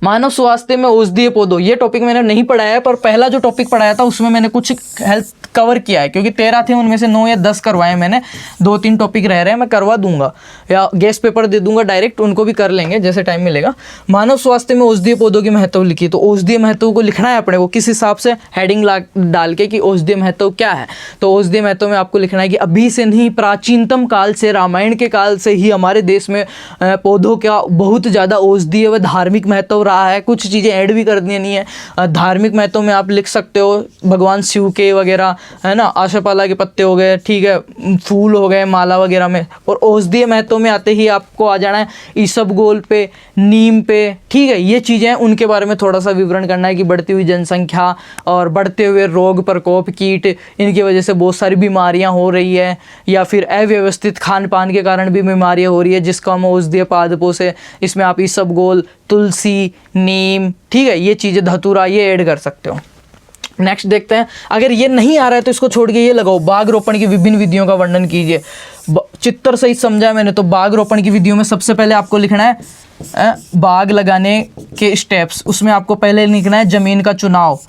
मानव स्वास्थ्य में औषधीय पौधों, ये टॉपिक मैंने नहीं पढ़ाया है, पर पहला जो टॉपिक पढ़ाया था उसमें मैंने कुछ हेल्थ कवर किया है, क्योंकि 13 थे, उनमें से 9 या 10 करवाए मैंने। 2-3 टॉपिक रह रहे हैं, मैं करवा दूंगा या गेस्ट पेपर दे दूंगा डायरेक्ट, उनको भी कर लेंगे जैसे टाइम मिलेगा। मानव स्वास्थ्य में औषधीय पौधों की महत्व लिखी, तो औषधीय महत्व को लिखना है अपने को किस हिसाब से, हेडिंग डाल के कि औषधीय महत्व क्या है। तो औषधीय महत्व में आपको लिखना है कि अभी से नहीं, प्राचीनतम काल से, रामायण के काल से ही हमारे देश में पौधों का बहुत ज़्यादा औषधीय व धार्मिक महत्व रहा है। कुछ चीज़ें ऐड भी कर देनी है। धार्मिक महत्व में आप लिख सकते हो भगवान शिव के वगैरह, है ना, आशापाला के पत्ते हो गए, ठीक है, फूल हो गए माला वगैरह में। और औषधीय महत्व में आते ही आपको आ जाना है ईसबगोल पे, नीम पे, ठीक है। ये चीज़ें उनके बारे में थोड़ा सा विवरण करना है कि बढ़ती हुई जनसंख्या और बढ़ते हुए रोग प्रकोप, कीट, इनकी वजह से बहुत सारी बीमारियां हो रही है, या फिर अव्यवस्थित खान पान के कारण भी बीमारियां हो रही है, जिसको हम औषधीय पादपों से, इसमें आप ईसबगोल, तुलसी, नीम, ठीक है, ये चीज़ें, धतूरा, ये ऐड कर सकते हो। नेक्स्ट देखते हैं। अगर ये नहीं आ रहा है तो इसको छोड़ के ये लगाओ, बाग रोपण की विभिन्न विधियों का वर्णन कीजिए। चित्र सहित समझा मैंने, तो बाग रोपण की विधियों में सबसे पहले आपको लिखना है बाग लगाने के स्टेप्स। उसमें आपको पहले लिखना है जमीन का चुनाव,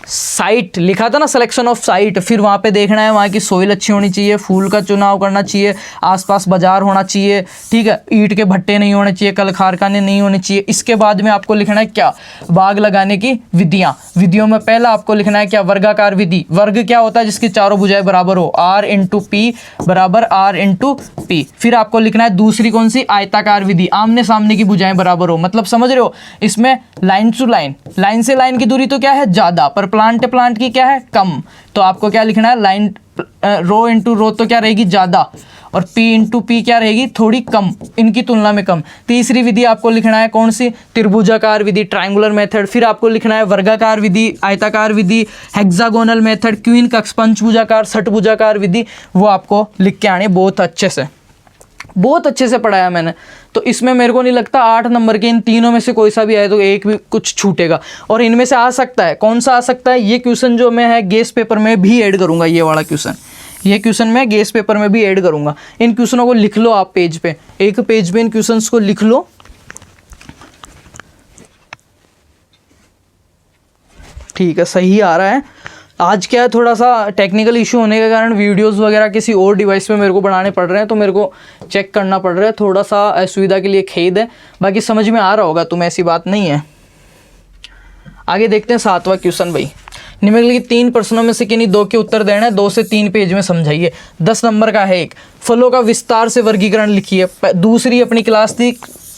साइट लिखा था ना, सिलेक्शन ऑफ साइट। फिर वहाँ पे देखना है वहाँ की सोइल अच्छी होनी चाहिए, फूल का चुनाव करना चाहिए, आसपास बाजार होना चाहिए, ठीक है, ईंट के भट्टे नहीं होने चाहिए, कल कारखाने नहीं होने चाहिए। इसके बाद में आपको लिखना है क्या, बाग लगाने की विधियाँ। विधियों में पहला आपको लिखना है क्या, वर्गाकार विधि। वर्ग क्या होता है, जिसकी चारों भुजाएं बराबर हो, R×P बराबर R×P। फिर आपको लिखना है दूसरी कौन सी, आयताकार विधि, आमने सामने की भुजाएं बराबर हो। मतलब समझ रहे हो, इसमें लाइन टू लाइन, लाइन से लाइन की दूरी तो क्या है, ज़्यादा, पर प्लांट प्लांट की क्या है, कम। तो आपको क्या लिखना है, लाइन रो इंटू रो तो क्या रहेगी, ज़्यादा, और P×P क्या रहेगी, थोड़ी कम, इनकी तुलना में कम। तीसरी विधि आपको लिखना है कौन सी, त्रिभुजाकार विधि, ट्रायंगुलर मेथड। फिर आपको लिखना है वर्गाकार विधि, आयताकार विधि, हेक्सागोनल मेथड, क्वीन कक्ष, पंचभुजाकार, षटभुजाकार विधि, वो आपको लिख के आने बहुत अच्छे से, बहुत अच्छे से पढ़ाया मैंने। तो इसमें मेरे को नहीं लगता 8 नंबर के इन तीनों में से कोई सा भी आए तो एक भी कुछ छूटेगा। और इनमें से आ सकता है, कौन सा आ सकता है, ये क्वेश्चन जो मैं है गेस्ट पेपर में भी ऐड करूंगा, ये वाला क्वेश्चन, ये क्वेश्चन मैं गेस्ट पेपर में भी ऐड करूंगा। इन क्वेश्चनों को लिख लो आप पेज पे, एक पेज पे इन क्वेश्चंस को लिख लो। ठीक है, सही आ रहा है। आज क्या है, थोड़ा सा टेक्निकल इशू होने के कारण वीडियोस वगैरह किसी और डिवाइस पे मेरे को बनाने पड़ रहे हैं, तो मेरे को चेक करना पड़ रहा है, थोड़ा सा असुविधा के लिए खेद है। बाकी समझ में आ रहा होगा तुम्हें, ऐसी बात नहीं है। आगे देखते हैं 7वां क्वेश्चन भाई। निम्नलिखित 3 प्रश्नों में से किन्हीं 2 के उत्तर देना है, 2 से 3 पेज में समझाइए। 10 नंबर का है एक, फलों का विस्तार से वर्गीकरण लिखिए। दूसरी अपनी क्लास थी,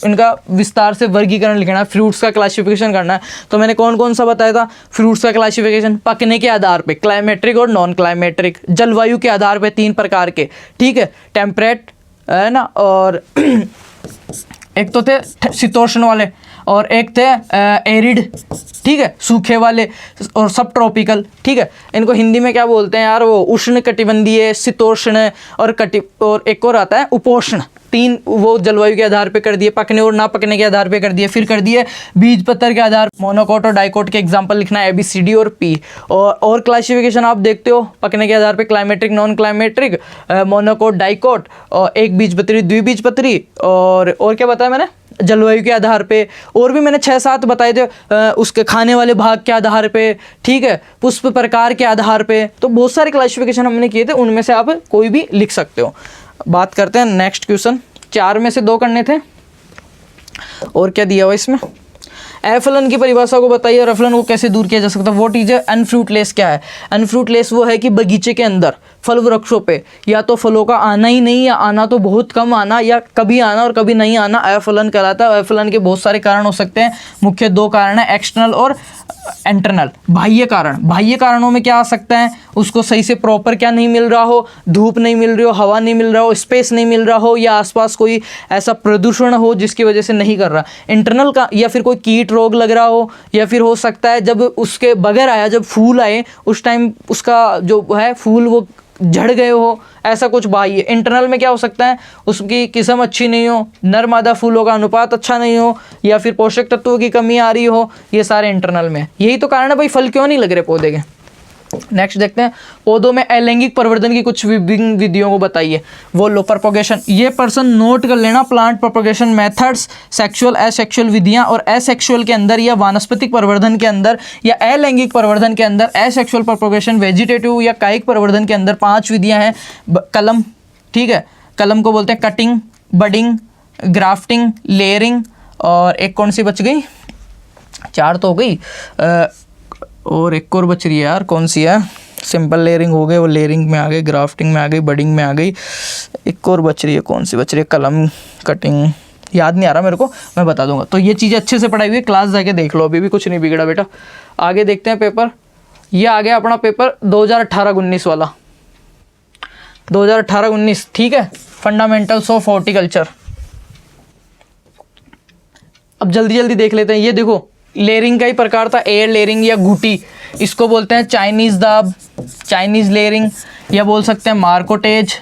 इनका विस्तार से वर्गीकरण लिखना है, फ्रूट्स का क्लासिफिकेशन करना है। तो मैंने कौन कौन सा बताया था, फ्रूट्स का क्लासिफिकेशन, पकने के आधार पे, क्लाइमेट्रिक और नॉन क्लाइमेट्रिक, जलवायु के आधार पे 3 प्रकार के, ठीक है, टेम्परेट, है ना, और एक तो थे शीतोष्ण वाले, और एक थे एरिड, ठीक है, सूखे वाले, और सब ट्रॉपिकल, ठीक है। इनको हिंदी में क्या बोलते हैं यार, वो उष्ण कटिबंधीय, शीतोष्ण, और एक और आता है उपोष्ण। 3 वो जलवायु के आधार पे कर दिए, पकने और ना पकने के आधार पे कर दिए। फिर कर दिए बीज पत्र के आधार, मोनोकोट और डाइकोट के एग्जांपल लिखना है, ABCD और P। और क्लासिफिकेशन आप देखते हो, पकने के आधार पे climacteric, non climacteric, monocot, dicot, और एक बीजपत्री, द्विबीजपत्री, और क्या बताया मैंने, जलवायु के आधार पे। और भी मैंने 6-7 बताए थे, उसके खाने वाले भाग के आधार पे, ठीक है, पुष्प प्रकार के आधार पे। तो बहुत सारे क्लासिफिकेशन हमने किए थे, उनमें से आप कोई भी लिख सकते हो। बात करते हैं नेक्स्ट क्वेश्चन। 4 में से 2 करने थे, और क्या दिया हुआ इसमें, एफलन की परिभाषा को बताइए और एफलन को कैसे दूर किया जा सकता है। व्हाट इज अनफ्रूटलेस, क्या है अनफ्रूटलेस, वो है कि बगीचे के अंदर फल वृक्षों पे, या तो फलों का आना ही नहीं, या आना तो बहुत कम आना, या कभी आना और कभी नहीं आना, अफलन कहलाता है। अफलन के बहुत सारे कारण हो सकते हैं, मुख्य दो कारण है, एक्सटर्नल और इंटरनल, बाह्य कारण। बाह्य कारणों में क्या आ सकता है, उसको सही से प्रॉपर क्या नहीं मिल रहा हो, धूप नहीं मिल रही हो, हवा नहीं मिल रहा हो, स्पेस नहीं मिल रहा हो, या आसपास कोई ऐसा प्रदूषण हो जिसकी वजह से नहीं कर रहा। इंटरनल का, या फिर कोई कीट रोग लग रहा हो, या फिर हो सकता है जब उसके बगैर आया, जब फूल आए उस टाइम उसका जो है फूल वो झड़ गए हो, ऐसा कुछ बाह्य। इंटरनल में क्या हो सकता है, उसकी किस्म अच्छी नहीं हो, नर मादा फूलों का अनुपात अच्छा नहीं हो, या फिर पोषक तत्वों की कमी आ रही हो, ये सारे इंटरनल में। यही तो कारण है भाई फल क्यों नहीं लग रहे पौधे के। नेक्स्ट देखते हैं, पौधों में अलैंगिक प्रवर्धन की कुछ विभिन्न विधियों को बताइए। वो लो प्रोपगेशन, ये पर्सन नोट कर लेना, plant propagation methods, sexual asexual विधियां, और एसेक्सुअल के अंदर या वानस्पतिक प्रवर्धन के अंदर या अलैंगिक प्रवर्धन के अंदर एसेक्सुअल प्रोपगेशन, वेजिटेटिव या कायिक प्रवर्धन के अंदर 5 विधियां हैं। कलम, ठीक है, कलम को बोलते हैं कटिंग, बडिंग, ग्राफ्टिंग, लेयरिंग, और एक कौन सी बच गई, 4 तो हो गई, और एक और बच रही है यार, कौन सी है, सिंपल लेयरिंग हो गए, वो लेयरिंग में आ गई, ग्राफ्टिंग में आ गई, बडिंग में आ गई, एक और बच रही है, कौन सी बच रही है, कलम, कटिंग, याद नहीं आ रहा मेरे को, मैं बता दूंगा। तो ये चीज़ें अच्छे से पढ़ाई हुई है, क्लास जाके देख लो, अभी भी कुछ नहीं बिगड़ा बेटा। आगे देखते हैं पेपर, ये आ गया अपना पेपर 2018-19 वाला, 2018-19, ठीक है, फंडामेंटल्स ऑफ हॉर्टिकल्चर। अब जल्दी जल्दी देख लेते हैं। ये देखो, लेयरिंग का ही प्रकार था, एयर लेयरिंग या गुटी, इसको बोलते हैं चाइनीज दाब, चाइनीज लेयरिंग, या बोल सकते हैं मार्कोटेज।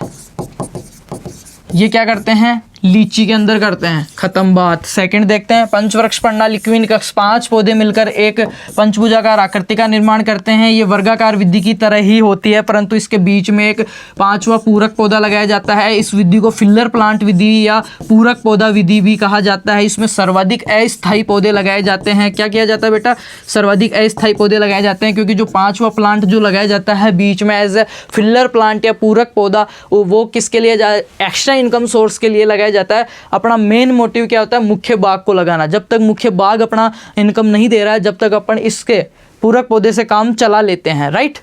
ये क्या करते हैं, लीची के अंदर करते हैं, खत्म बात। सेकंड देखते हैं, पंचवृक्ष प्रणाली, क्विनकस, 5 पौधे मिलकर एक पंचभुजाकार आकृति का निर्माण करते हैं। ये वर्गाकार विधि की तरह ही होती है, परंतु इसके बीच में एक 5वां पूरक पौधा लगाया जाता है। इस विधि को फिलर प्लांट विधि या पूरक पौधा विधि भी कहा जाता है। इसमें सर्वाधिक अस्थायी पौधे लगाए जाते हैं। क्या किया जाता है बेटा, सर्वाधिक अस्थायी पौधे लगाए जाते हैं, क्योंकि जो 5वां प्लांट जो लगाया जाता है बीच में एज ए फिलर प्लांट या पूरक पौधा, वो किसके लिए, एक्स्ट्रा इनकम सोर्स के लिए लगाया जाता है। अपना मेन मोटिव क्या होता है, मुख्य बाग को लगाना। जब तक मुख्य बाग अपना इनकम नहीं दे रहा है, जब तक अपन इसके पूरक पौधे से काम चला लेते हैं, राइट,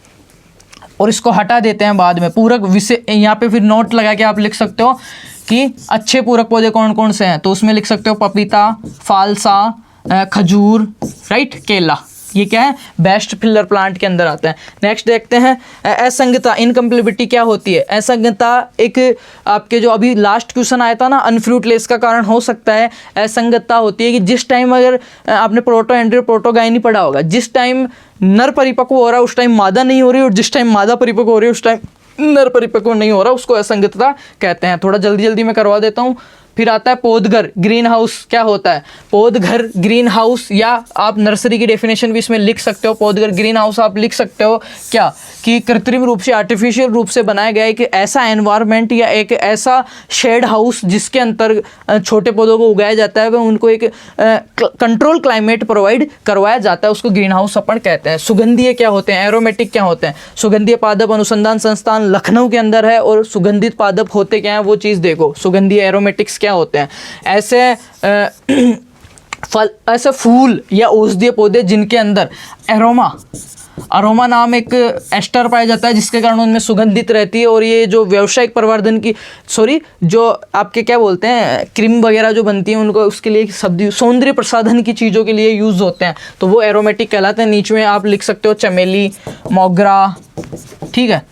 और इसको हटा देते हैं बाद में। पूरक विषय, यहाँ पे फिर नोट लगा के आप लिख सकते हो कि अच्छे पूरक पौधे कौन कौन से हैं, तो उसमें लिख सकते हो पपीता, फालसा, खजूर, राइट, केला। ये क्या है, बेस्ट फिलर प्लांट के अंदर आता है। नेक्स्ट देखते हैं, असंगता, इनकम्प्लेबिलिटी क्या होती है। असंगता एक आपके जो अभी लास्ट क्वेश्चन आया था ना, अनफ्रूटलेस का कारण हो सकता है। असंगतता होती है कि जिस टाइम, अगर आपने प्रोटो एंड्रियो प्रोटोगाइनी पढ़ा होगा, जिस टाइम नर परिपक्व हो रहा है उस टाइम मादा नहीं हो रही, और जिस टाइम मादा परिपक्व हो रही है उस टाइम नर परिपक्व नहीं हो रहा, उसको असंगतता कहते हैं। थोड़ा जल्दी जल्दी मैं करवा देता हूँ। फिर आता है पौधघर, ग्रीन हाउस क्या होता है, पौधघर ग्रीन हाउस, या आप नर्सरी की डेफिनेशन भी इसमें लिख सकते हो। पौधघर ग्रीन हाउस आप लिख सकते हो क्या, कि कृत्रिम रूप से, आर्टिफिशियल रूप से बनाया गया एक ऐसा एनवायरनमेंट या एक ऐसा शेड हाउस जिसके अंतर छोटे पौधों को उगाया जाता है, वह उनको एक कंट्रोल क्लाइमेट प्रोवाइड करवाया जाता है, उसको ग्रीन हाउस अपन कहते हैं। सुगंधीय क्या होते हैं, एरोमेटिक क्या होते हैं। सुगंधीय पादप अनुसंधान संस्थान लखनऊ के अंदर है, और सुगंधित पादप होते क्या हैं वो चीज़ देखो, सुगंधीय एरोमेटिक्स क्या होते हैं। ऐसे फल, ऐसे फूल या औषधीय पौधे जिनके अंदर अरोमा नाम एक एस्टर पाया जाता है, जिसके कारण उनमें सुगंधित रहती है। और ये जो व्यावसायिक प्रवर्धन की, जो आपके क्या बोलते हैं, क्रीम वगैरह जो बनती है, उनको उसके लिए शब्द सौंदर्य प्रसाधन की चीज़ों के लिए यूज़ होते हैं, तो वो एरोमेटिक कहलाते हैं। नीचे में आप लिख सकते हो चमेली, मोगरा, ठीक है,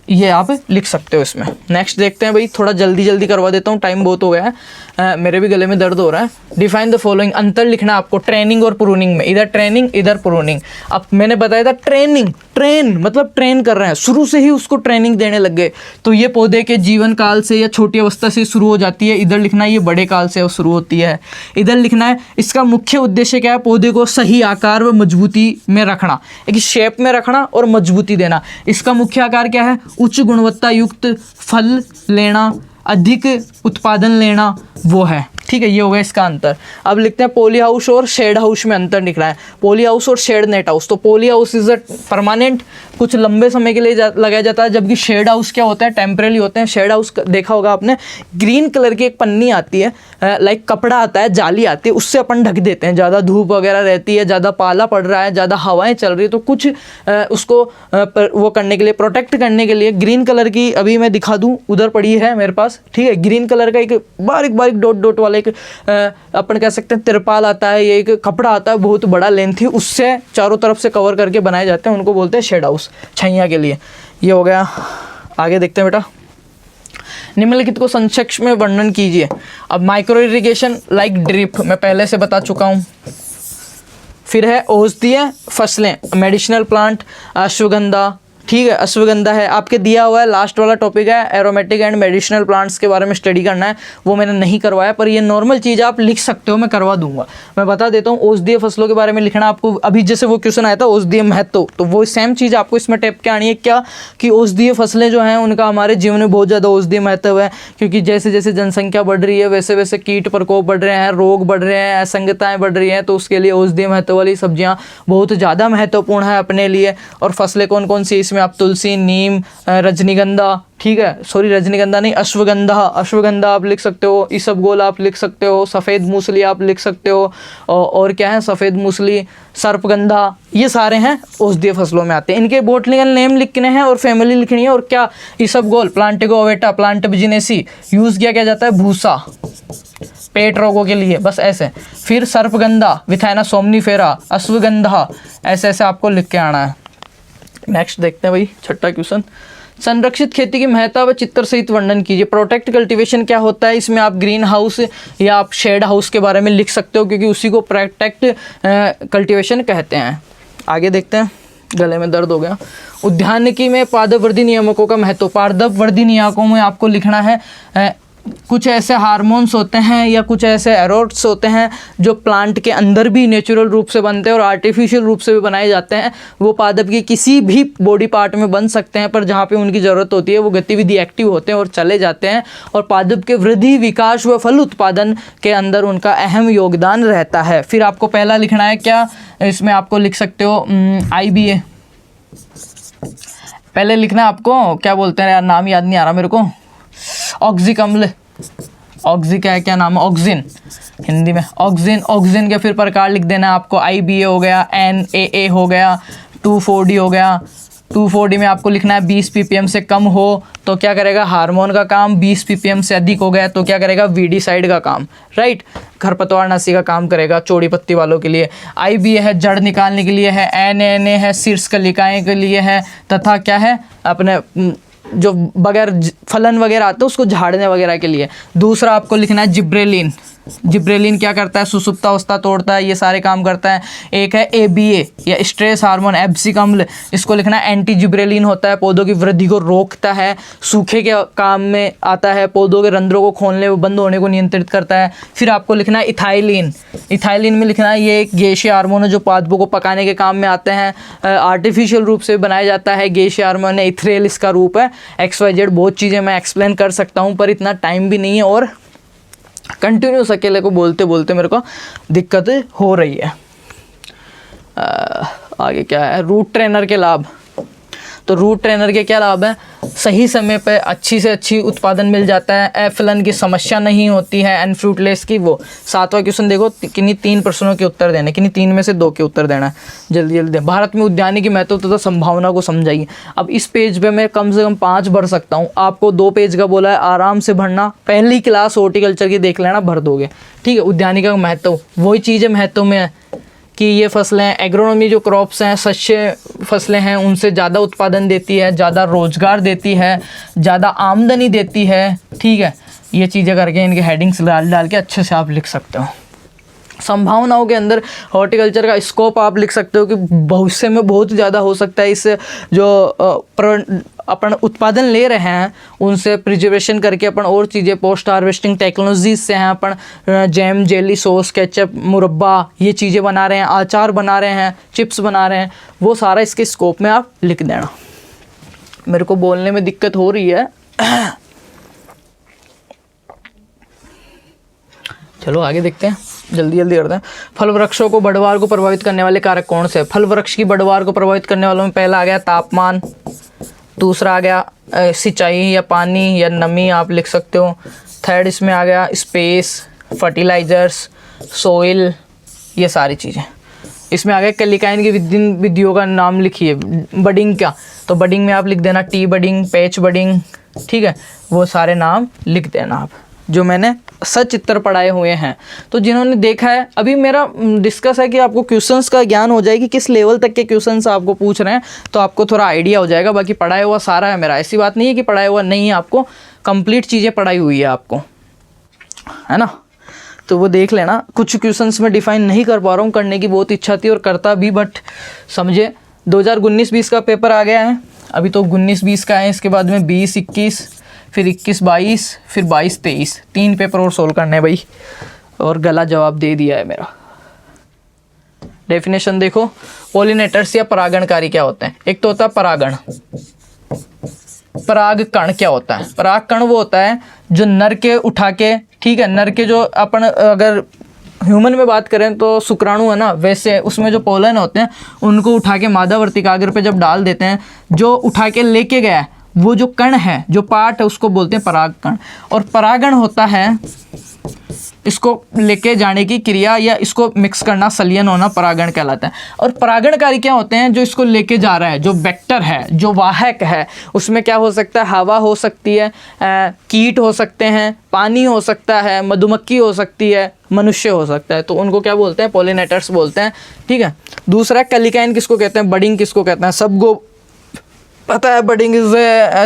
ये आप लिख सकते हो इसमें। नेक्स्ट देखते हैं भाई, थोड़ा जल्दी जल्दी करवा देता हूँ, टाइम बहुत हो गया है, मेरे भी गले में दर्द हो रहा है। डिफाइन द फॉलोइंग, अंतर लिखना आपको ट्रेनिंग और प्रूनिंग में, इधर ट्रेनिंग इधर प्रूनिंग। अब मैंने बताया था ट्रेनिंग, ट्रेन मतलब ट्रेन कर रहे हैं, शुरू से ही उसको ट्रेनिंग देने लग गए, तो ये पौधे के जीवन काल से या छोटी अवस्था से शुरू हो जाती है। इधर लिखना है ये बड़े काल से शुरू होती है। इधर लिखना है इसका मुख्य उद्देश्य क्या है, पौधे को सही आकार व मजबूती में रखना, एक शेप में रखना और मजबूती देना। इसका मुख्य आकार क्या है, उच्च गुणवत्ता युक्त फल लेना, अधिक उत्पादन लेना, वो है। ठीक है, ये हो गया इसका अंतर। अब लिखते हैं पॉली हाउस और शेड हाउस में अंतर दिख रहा है। पॉली हाउस और शेड नेट हाउस, तो poly house is a permanent, कुछ लंबे समय के लिए लगाया जाता है, जबकि शेड हाउस क्या होता है, टेम्परेरी होते हैं। शेड हाउस देखा होगा आपने, ग्रीन कलर की एक पन्नी आती है, लाइक कपड़ा आता है, जाली आती है, उससे अपन ढक देते हैं। ज़्यादा धूप वगैरह रहती है, ज़्यादा पाला पड़ रहा है, ज़्यादा हवाएं चल रही है, तो कुछ उसको वो करने के लिए, प्रोटेक्ट करने के लिए ग्रीन कलर की, अभी मैं दिखा दूँ, उधर पड़ी है मेरे पास, ठीक है, ग्रीन कलर का एक बारीक बारीक डॉट डॉट वाला एक अपन कह सकते हैं तिरपाल आता है, ये एक कपड़ा आता है बहुत बड़ा लेंथी, उससे चारों तरफ से कवर करके बनाए जाते हैं, उनको बोलते हैं शेड हाउस, छैया के लिए। ये हो गया। आगे देखते हैं बेटा, निम्नलिखित को संक्षेप में वर्णन कीजिए। अब माइक्रो इरिगेशन लाइक ड्रिप मैं पहले से बता चुका हूँ। फिर है औषधीय फसलें, मेडिसिनल प्लांट, अश्वगंधा, ठीक है, अश्वगंधा है आपके दिया हुआ है। लास्ट वाला टॉपिक है एरोमेटिक एंड मेडिसिनल प्लांट्स के बारे में स्टडी करना है, वो मैंने नहीं करवाया, पर ये नॉर्मल चीज़ आप लिख सकते हो, मैं करवा दूंगा। मैं बता देता हूँ, औषधीय फसलों के बारे में लिखना आपको। अभी जैसे वो क्वेश्चन आया था औषधीय महत्व, तो वो सेम चीज़ आपको इसमें टेप के आनी है क्या, कि औषधीय फसलें जो हैं उनका हमारे जीवन में बहुत ज़्यादा औषधीय महत्व है, क्योंकि जैसे जैसे जनसंख्या बढ़ रही है वैसे वैसे कीट प्रकोप बढ़ रहे हैं, रोग बढ़ रहे हैं, असंगताएँ बढ़ रही हैं, तो उसके लिए औषधीय महत्व वाली सब्जियाँ बहुत ज़्यादा महत्वपूर्ण है अपने लिए। और फसलें कौन कौन सी, इसमें आप तुलसी, नीम, रजनीगंधा, ठीक है, सॉरी रजनीगंधा नहीं, अश्वगंधा, अश्वगंधा आप लिख सकते हो, इसबगोल आप लिख सकते हो, सफ़ेद मूसली आप लिख सकते हो, और क्या है, सफ़ेद मूसली, सर्पगंधा, ये सारे हैं औषधीय फसलों में आते हैं। इनके बॉटनिकल नेम लिखने हैं और फैमिली लिखनी है। और क्या, इसबगोल प्लांटिगो ओवेटा, प्लांट बिजिनेसी, यूज़ किया जाता है भूसा पेट रोगों के लिए, बस ऐसे। फिर सर्पगंधा, विथाइना सोमनीफेरा, अश्वगंधा, ऐसे ऐसे आपको लिख के आना है। नेक्स्ट देखते हैं भाई, छठा क्वेश्चन, संरक्षित खेती की महत्ता व चित्र सहित वर्णन कीजिए। प्रोटेक्ट कल्टीवेशन क्या होता है, इसमें आप ग्रीन हाउस या आप शेड हाउस के बारे में लिख सकते हो, क्योंकि उसी को प्रोटेक्ट कल्टीवेशन कहते हैं। आगे देखते हैं, गले में दर्द हो गया। उद्यानिकी में पादप वर्धी नियामकों का महत्व। पादप वर्धी नियामकों में आपको लिखना है कुछ ऐसे हार्मोन्स होते हैं या कुछ ऐसे एरोट्स होते हैं जो प्लांट के अंदर भी नेचुरल रूप से बनते हैं और आर्टिफिशियल रूप से भी बनाए जाते हैं। वो पादप की किसी भी बॉडी पार्ट में बन सकते हैं, पर जहाँ पे उनकी ज़रूरत होती है वो गतिविधि एक्टिव होते हैं और चले जाते हैं, और पादप के वृद्धि, विकास व फल उत्पादन के अंदर उनका अहम योगदान रहता है। फिर आपको पहला लिखना है क्या, इसमें आपको लिख सकते हो IBA। पहले लिखना है आपको, क्या बोलते हैं यार, नाम याद नहीं आ रहा मेरे को, ऑक्सिक अम्ल, ऑक्सी का है, क्या नाम है, ऑक्सिन हिंदी में, ऑक्सिन। ऑक्सिन के फिर प्रकार लिख देना आपको, IBA हो गया, NAA हो गया, 2,4-D हो गया। 2,4-D में आपको लिखना है 20 ppm से कम हो तो क्या करेगा, हार्मोन का काम, 20 ppm से अधिक हो गया तो क्या करेगा, वीडीसाइड का काम, राइट, खरपतवारनाशी का काम करेगा चौड़ी पत्ती वालों के लिए। IBA है जड़ निकालने के लिए है, NAA है शीर्ष कलिकाएँ के लिए है, तथा क्या है, अपने जो बगैर फलन वगैरह आते हैं उसको झाड़ने वगैरह के लिए। दूसरा आपको लिखना है जिब्रेलिन। जिब्रेलिन क्या करता है, सुसुप्तावस्था तोड़ता है, ये सारे काम करता है। एक है ABA या स्ट्रेस हार्मोन, एब्सिक अम्ल, इसको लिखना है एंटी जिब्रेलिन होता है, पौधों की वृद्धि को रोकता है, सूखे के काम में आता है, पौधों के रंध्रों को खोलने व बंद होने को नियंत्रित करता है। फिर आपको लिखना है इथाइलिन। इथाइलिन में लिखना है ये एक गैसीय हार्मोन है जो पादपों को पकाने के काम में आते हैं, आर्टिफिशियल रूप से बनाया जाता है। गैसीय हार्मोन है, इथ्रेल इसका रूप है, XYZ बहुत चीज़ें मैं एक्सप्लेन कर सकता हूँ पर इतना टाइम भी नहीं है और कंटिन्यूस अकेले को बोलते बोलते मेरे को दिक्कत हो रही है। आगे क्या है, रूट ट्रेनर के लाभ। तो रूट ट्रेनर के क्या लाभ हैं, सही समय पे अच्छी से अच्छी उत्पादन मिल जाता है, एफलन की समस्या नहीं होती है, एंड फ्रूटलेस की वो। 7वां क्वेश्चन देखो, किन्हीं 3 प्रश्नों के उत्तर देने, किन्हीं 3 में से 2 के उत्तर देना है, जल्दी जल्दी। भारत में उद्यानिकी महत्व तथा संभावना को समझाइए। अब इस पेज पे मैं कम से कम 5 भर सकता हूँ, आपको 2 पेज का बोला है, आराम से भरना, पहली क्लास हॉर्टिकल्चर की देख लेना, भर दोगे, ठीक है। उद्यानिकी का महत्व वही चीज़ है, महत्व में है कि ये फसलें, एग्रोनॉमी जो क्रॉप्स हैं, शस्य फसलें हैं, उनसे ज़्यादा उत्पादन देती है, ज़्यादा रोजगार देती है, ज़्यादा आमदनी देती है, ठीक है। ये चीज़ें करके इनके हेडिंग्स डाल डाल के अच्छे से आप लिख सकते हो। संभावनाओं के अंदर हॉर्टिकल्चर का स्कोप आप लिख सकते हो कि भविष्य में बहुत ज़्यादा हो सकता है। इससे जो अपन उत्पादन ले रहे हैं उनसे प्रिजर्वेशन करके अपन और चीज़ें पोस्ट हार्वेस्टिंग टेक्नोलॉजीज से हैं, अपन जैम, जेली, सॉस, केचप, मुरब्बा, ये चीज़ें बना रहे हैं, अचार बना रहे हैं, चिप्स बना रहे हैं, वो सारा इसके स्कोप में आप लिख देना। मेरे को बोलने में दिक्कत हो रही है, चलो आगे देखते हैं, जल्दी जल्दी करते हैं। फल वृक्षों को बढ़वार को प्रभावित करने वाले कारक कौन से? फल वृक्ष की बढ़वार को प्रभावित करने वालों में पहला आ गया तापमान, दूसरा आ गया सिंचाई या पानी या नमी, आप लिख सकते हो। थर्ड इसमें आ गया स्पेस, फर्टिलाइजर्स, सोइल, ये सारी चीज़ें। इसमें आ गया कलिकाइन की विधियों का नाम लिखिए। बडिंग क्या, तो बडिंग में आप लिख देना टी बडिंग, पैच बडिंग, ठीक है, वो सारे नाम लिख देना आप, जो मैंने सचित्र पढ़ाए हुए हैं। तो जिन्होंने देखा है, अभी मेरा डिस्कस है कि आपको क्वेश्चंस का ज्ञान हो जाए कि किस लेवल तक के क्वेश्चंस आपको पूछ रहे हैं, तो आपको थोड़ा आइडिया हो जाएगा। बाकी पढ़ाया हुआ सारा है मेरा, ऐसी बात नहीं है कि पढ़ाया हुआ नहीं है, आपको कंप्लीट चीज़ें पढ़ाई हुई है आपको, है ना। तो वो देख लेना। कुछ क्वेश्चंस में डिफाइन नहीं कर पा रहा हूँ, करने की बहुत इच्छा थी और करता भी, बट समझे 2019-20 का पेपर आ गया है, अभी तो 19-20 का है, इसके बाद में 20-21, फिर 21-22, फिर 22-23, 3 पेपर और सोल्व करने हैं भाई, और गला जवाब दे दिया है मेरा। डेफिनेशन देखो, पोलिनेटर्स या परागणकारी क्या होते हैं? एक तो होता है परागण। परागकण क्या होता है? परागकण वो होता है जो नर के उठा के, ठीक है, नर के जो अपन अगर ह्यूमन में बात करें तो शुक्राणु है ना, वैसे उसमें जो पोलन होते हैं उनको उठा के मादा वर्तिकाग्र पे जब डाल देते हैं, जो उठा के लेके गया है वो जो कण है, जो पार्ट है, उसको बोलते हैं परागकण। और परागण होता है इसको लेके जाने की क्रिया या इसको मिक्स करना, संलयन होना परागण कहलाता है। और परागणकारी क्या होते हैं? जो इसको लेके जा रहा है, जो वेक्टर है, जो वाहक है, उसमें क्या हो सकता है? हवा हो सकती है, कीट हो सकते हैं, पानी हो सकता है, मधुमक्खी हो सकती है, मनुष्य हो सकता है, तो उनको क्या बोलते हैं? पोलिनेटर्स बोलते हैं, ठीक है। दूसरा कलिकाइन किसको कहते हैं? बडिंग किसको कहते हैं? सबको पता है, बडिंग इज